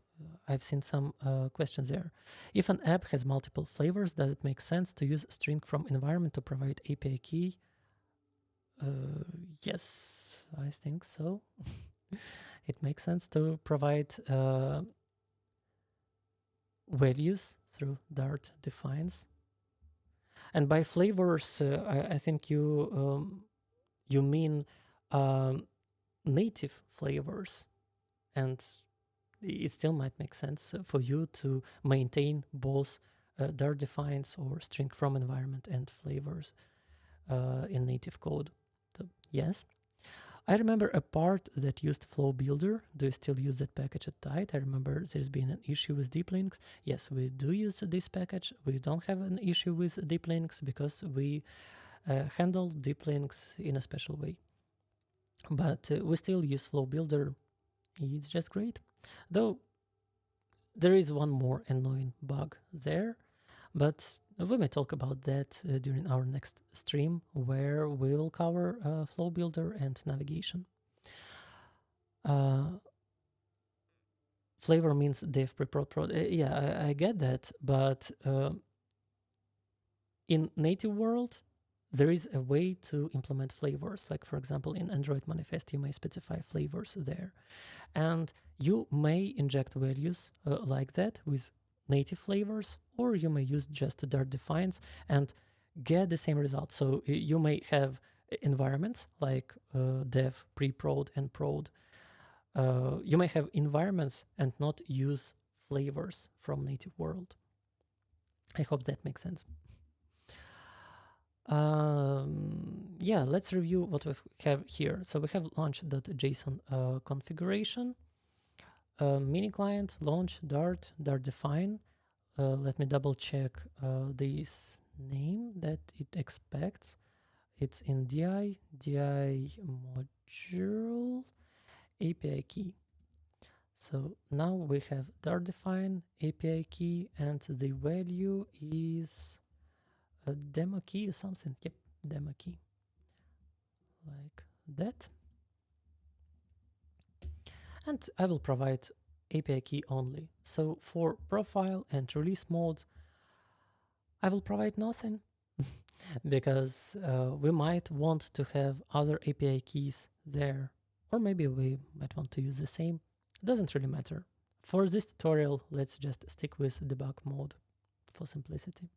I've seen some questions there. If an app has multiple flavors, does it make sense to use string from environment to provide API key? Yes, I think so. It makes sense to provide values through Dart defines. And by flavors, I think you mean native flavors, and it still might make sense for you to maintain both Dart defines or string from environment and flavors in native code. So yes. I remember a part that used Flow Builder. Do you still use that package at tight? I remember there's been an issue with deep links. Yes, we do use this package. We don't have an issue with deep links because we handle deep links in a special way. But we still use Flow Builder. It's just great. Though there is one more annoying bug there, but we may talk about that during our next stream, where we will cover Flow Builder and navigation. Flavor means dev pre-prod prod. Yeah, I get that, but in native world, there is a way to implement flavors. Like for example, in Android manifest, you may specify flavors there, and you may inject values like that with native flavors, or you may use just Dart defines and get the same result. So you may have environments like dev, pre-prod, and prod. You may have environments and not use flavors from native world. I hope that makes sense. Yeah, let's review what we have here. So we have launch.json configuration, MiniClient, launch, Dart define. Let me double check this name that it expects. It's in DI module API key. So now we have Dart define API key, and the value is a demo key or something. Yep, demo key, like that. and I will provide API key only. So for profile and release modes, I will provide nothing because we might want to have other API keys there, or maybe we might want to use the same. It doesn't really matter. For this tutorial, let's just stick with debug mode for simplicity.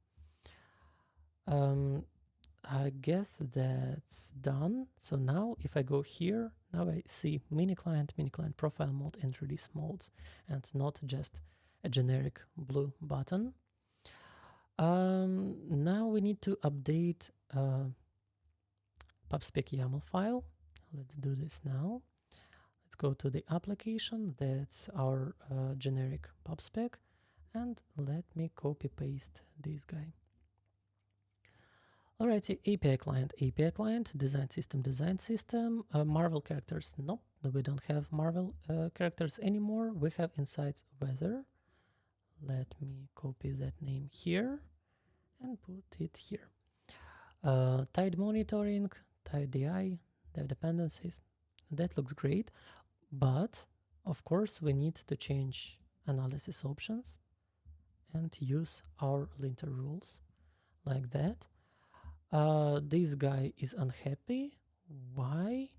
I guess that's done. So now if I go here, now I see MiniClient, MiniClient profile mode and release modes, and not just a generic blue button. Now we need to update pubspec YAML file. Let's do this now. Let's go to the application. That's our generic pubspec. And let me copy paste this guy. Alrighty, API client, design system, Marvel characters. Nope, we don't have Marvel characters anymore. We have insights weather. Let me copy that name here and put it here. Tide monitoring, tide DI, dev dependencies. That looks great, but of course we need to change analysis options and use our linter rules like that. This guy is unhappy. Why?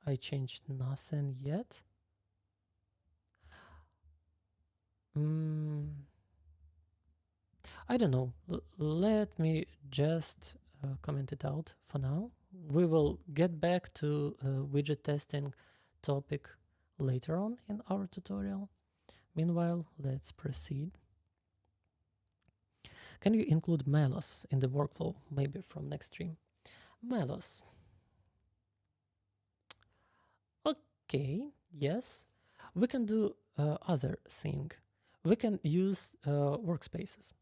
I changed nothing yet. I don't know. Let me just comment it out for now. We will get back to widget testing topic later on in our tutorial. Meanwhile, let's proceed. Can you include malloc in the workflow, maybe from next stream? Malloc. Okay, yes. We can do other thing. We can use workspaces.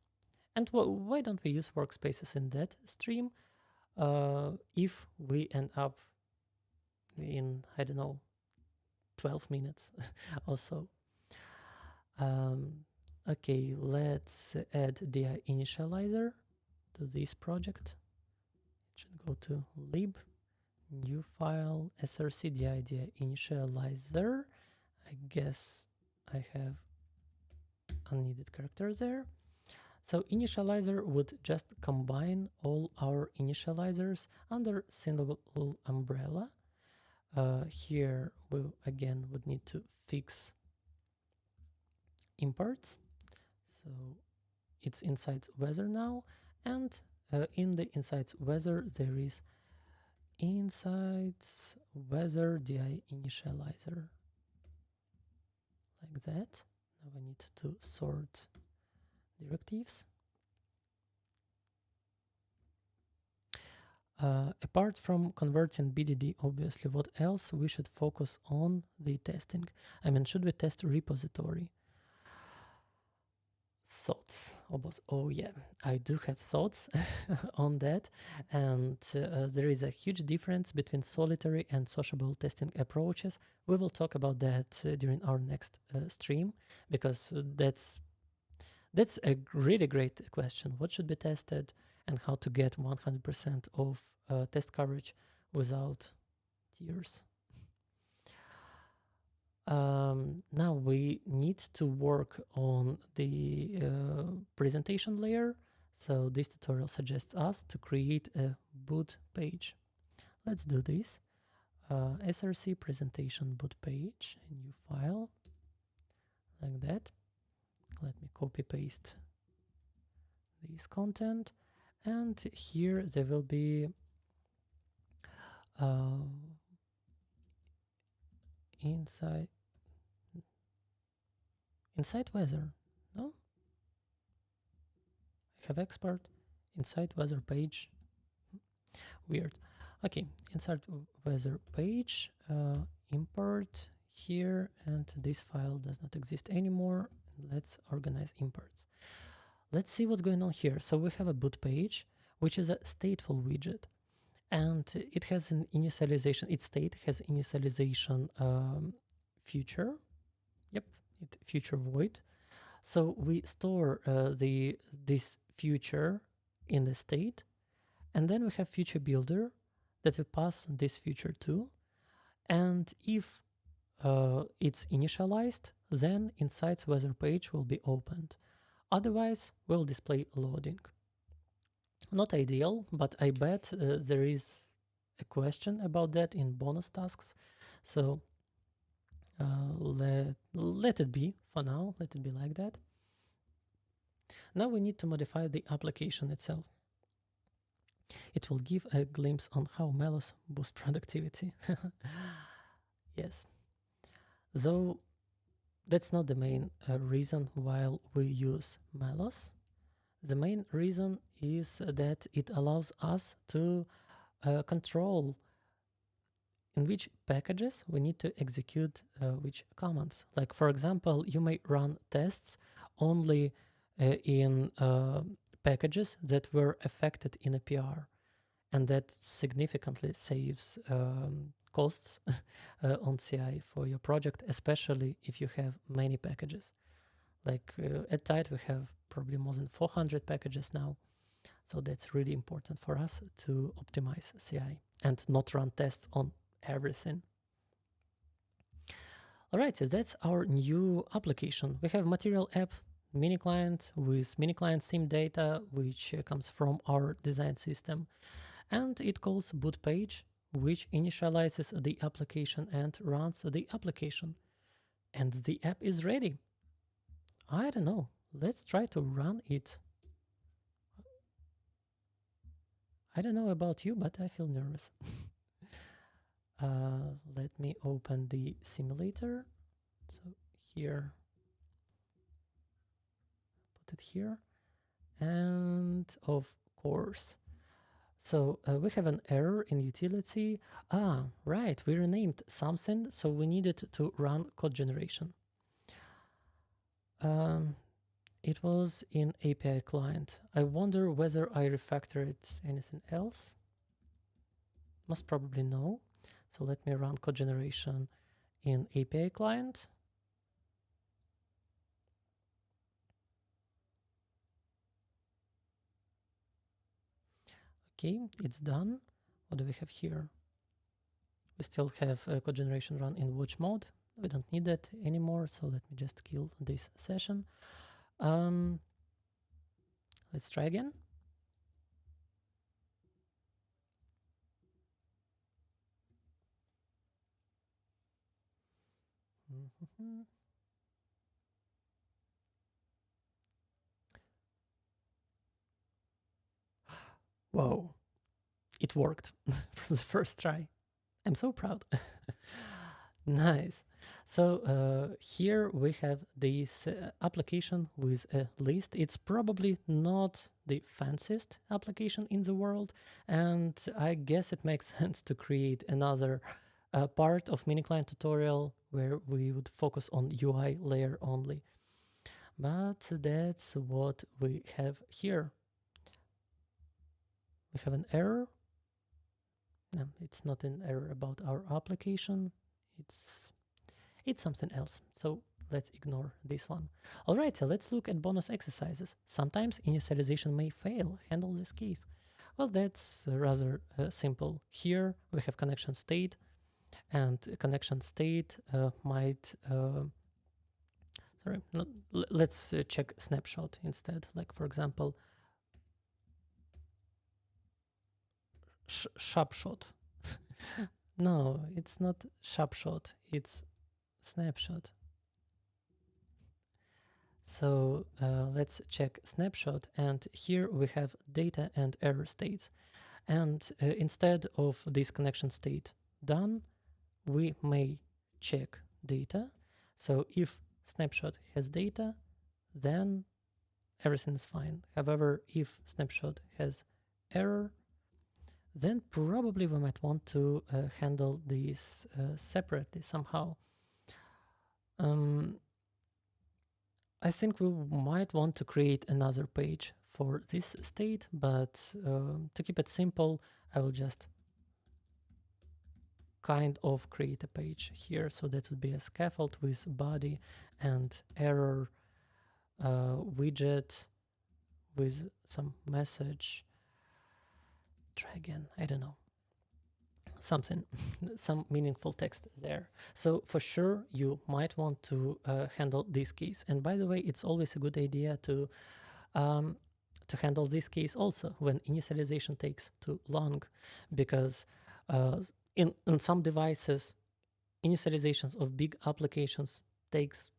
And why don't we use workspaces in that stream if we end up in, I don't know, 12 minutes or so? Okay, let's add DI initializer to this project. It should go to lib, new file, src DI initializer. I guess I have unneeded character there. So initializer would just combine all our initializers under single umbrella. Here we again would need to fix imports. So it's insights weather now, and in the insights weather there is insights weather DI initializer like that. Now we need to sort directives. Apart from converting BDD, obviously, what else we should focus on the testing? I mean, should we test repository? Thoughts. Oh yeah, I do have thoughts on that, and there is a huge difference between solitary and sociable testing approaches. We will talk about that during our next stream, because that's a really great question. What should be tested and how to get 100% of test coverage without tears? Now we need to work on the presentation layer. So this tutorial suggests us to create a boot page. Let's do this. src presentation boot page, a new file like that. Let me copy paste this content, and here there will be inside weather. No, I have export inside weather page. Weird. Okay, inside weather page, import here, and this file does not exist anymore. Let's organize imports. Let's see what's going on here. So we have a boot page, which is a stateful widget, and it has an initialization. Its state has initialization future. Yep, future void. So we store this future in the state, and then we have future builder that we pass this future to. And if it's initialized, then Insights weather page will be opened. Otherwise, we'll display loading. Not ideal, but I bet there is a question about that in bonus tasks. So let it be for now. Let it be like that. Now we need to modify the application itself. It will give a glimpse on how malloc boosts productivity. Yes. Though that's not the main reason why we use malloc. The main reason is that it allows us to control in which packages we need to execute which commands. Like, for example, you may run tests only in packages that were affected in a PR, and that significantly saves costs on CI for your project, especially if you have many packages. Like at Tide, we have probably more than 400 packages now. So that's really important for us to optimize CI and not run tests on everything. All right, so that's our new application. We have material app, MiniClient with MiniClient sim data, which comes from our design system. And it calls boot page, which initializes the application and runs the application. And the app is ready. I don't know. Let's try to run it. I don't know about you, but I feel nervous. Let me open the simulator. So here, put it here. And of course, so we have an error in utility. Right, we renamed something, so we needed to run code generation. It was in API client. I wonder whether I refactored anything else. Most probably no. So let me run code generation in API client. Okay, it's done. What do we have here? We still have code generation run in watch mode. We don't need that anymore, so let me just kill this session. Let's try again. Whoa, it worked from the first try. I'm so proud. Nice. So here we have this application with a list. It's probably not the fanciest application in the world, and I guess it makes sense to create another part of MiniClient tutorial where we would focus on UI layer only. But that's what we have here. We have an error. No, it's not an error about our application. It's something else. So let's ignore this one. All right, so let's look at bonus exercises. Sometimes initialization may fail. Handle this case. Well, that's rather simple. Here we have connection state, and connection state might sorry, not, let's check snapshot instead. Like, for example, sharpshot. No, it's not sharpshot, it's snapshot. So let's check snapshot, and here we have data and error states. And instead of this connection state done, we may check data. So if snapshot has data, then everything is fine. However, if snapshot has error, then probably we might want to handle these separately somehow. I think we might want to create another page for this state, but to keep it simple, I will just kind of create a page here. So that would be a scaffold with body and error widget with some message. Try again, I don't know. something, some meaningful text there. So for sure, you might want to handle this case. And by the way, it's always a good idea to handle this case also when initialization takes too long, because in some devices, initializations of big applications takes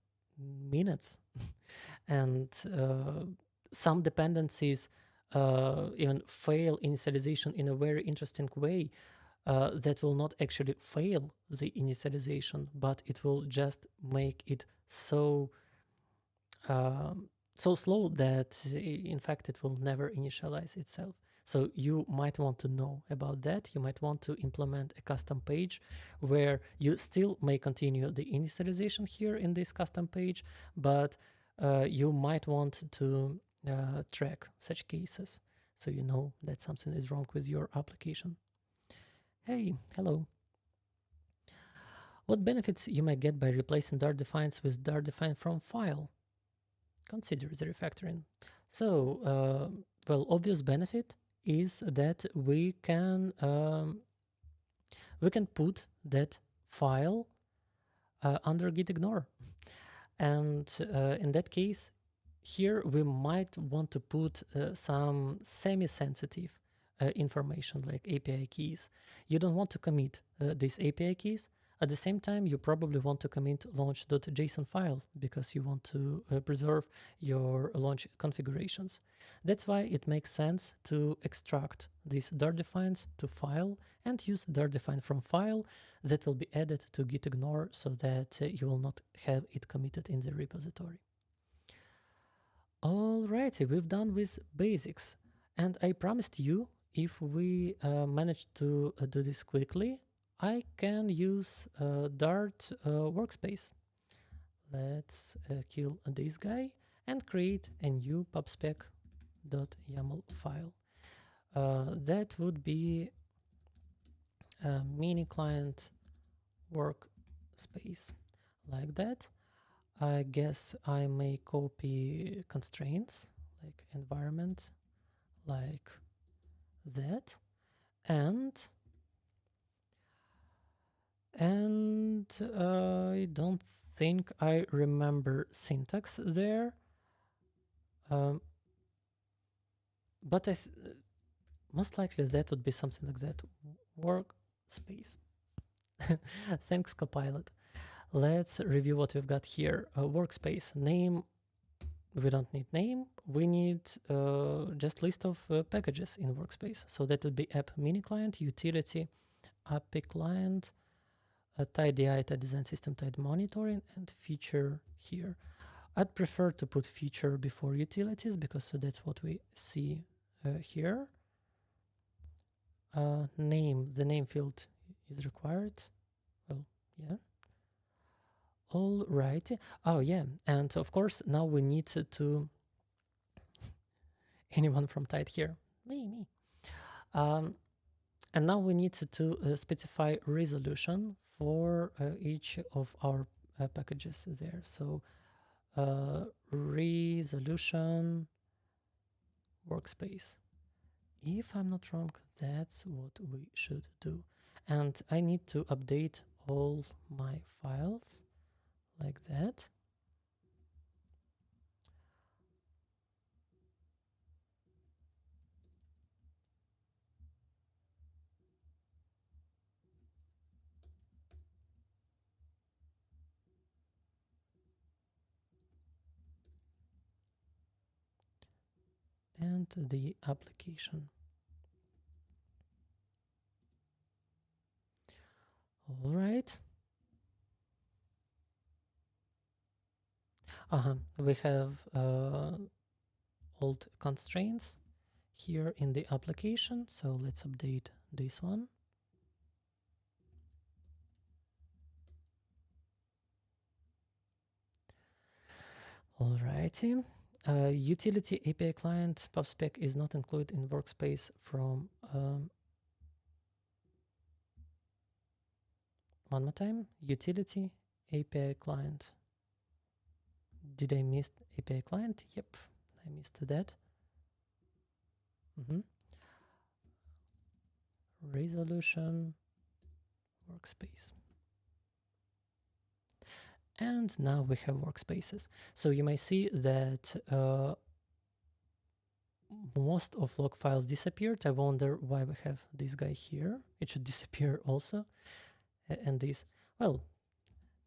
minutes, and some dependencies even fail initialization in a very interesting way. That will not actually fail the initialization, but it will just make it so so slow that in fact it will never initialize itself. So you might want to know about that. You might want to implement a custom page where you still may continue the initialization here in this custom page, but you might want to track such cases so you know that something is wrong with your application. Hey, hello. What benefits you might get by replacing Dart defines with Dart define from file? Consider the refactoring. So, well, obvious benefit is that we can put that file under git ignore, and in that case, here we might want to put some semi-sensitive information like API keys. You don't want to commit these API keys. At the same time, you probably want to commit launch.json file because you want to preserve your launch configurations. That's why it makes sense to extract these Dart defines to file and use Dart define from file that will be added to git ignore so that you will not have it committed in the repository. Alrighty, we've done with basics, and I promised you if we manage to do this quickly, I can use Dart workspace. Let's kill this guy and create a new pubspec.yaml file. That would be a MiniClient workspace, like that. I guess I may copy constraints like environment, like that, and I don't think I remember syntax there, but most likely that would be something like that. Workspace. Thanks, Copilot. Let's review what we've got here. Workspace name. We don't need name. We need just list of packages in workspace. So that would be app MiniClient, utility, API client, TiDi, design system, TiD monitoring, and feature here. I'd prefer to put feature before utilities because that's what we see here. Name, the name field is required. Well, yeah. All right. Oh, yeah. And of course, now we need to anyone from TiD here? Me. And now we need to specify resolution for each of our packages there. So resolution workspace. If I'm not wrong, that's what we should do. And I need to update all my files like that. And the application. All right. We have old constraints here in the application. So let's update this one. Alrighty. Utility API client pubspec is not included in workspace from one more time. Utility API client. Did I miss API client? Yep, I missed that. Resolution workspace. And now we have workspaces. So you may see that most of log files disappeared. I wonder why we have this guy here. It should disappear also. And this, well,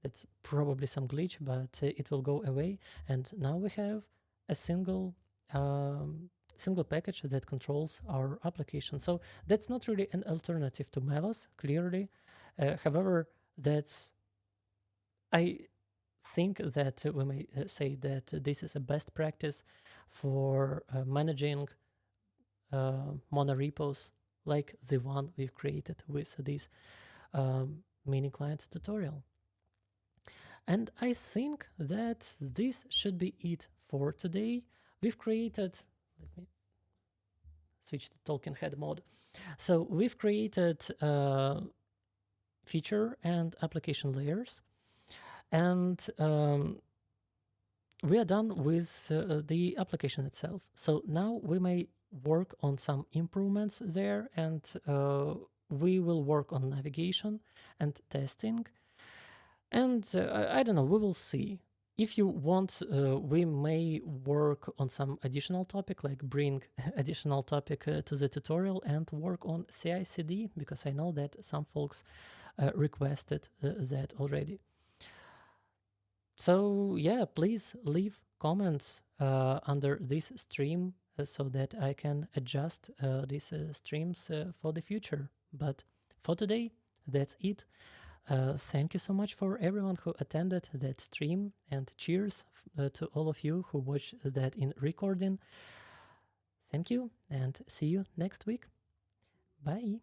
that's probably some glitch, but it will go away. And now we have a single package that controls our application. So that's not really an alternative to Melos, clearly. However, I think that we may say that this is a best practice for managing monorepos like the one we've created with this MiniClient tutorial. And I think that this should be it for today. We've created, let me switch to Talking Head mode. So we've created feature and application layers, and we are done with the application itself. So now we may work on some improvements there, and we will work on navigation and testing. And I don't know, we will see. If you want, we may work on some additional topic, like bring additional topic to the tutorial and work on CI/CD, because I know that some folks requested that already. So yeah, please leave comments under this stream so that I can adjust these streams for the future. But for today, that's it. Thank you so much for everyone who attended that stream, and cheers to all of you who watched that in recording. Thank you, and see you next week. Bye.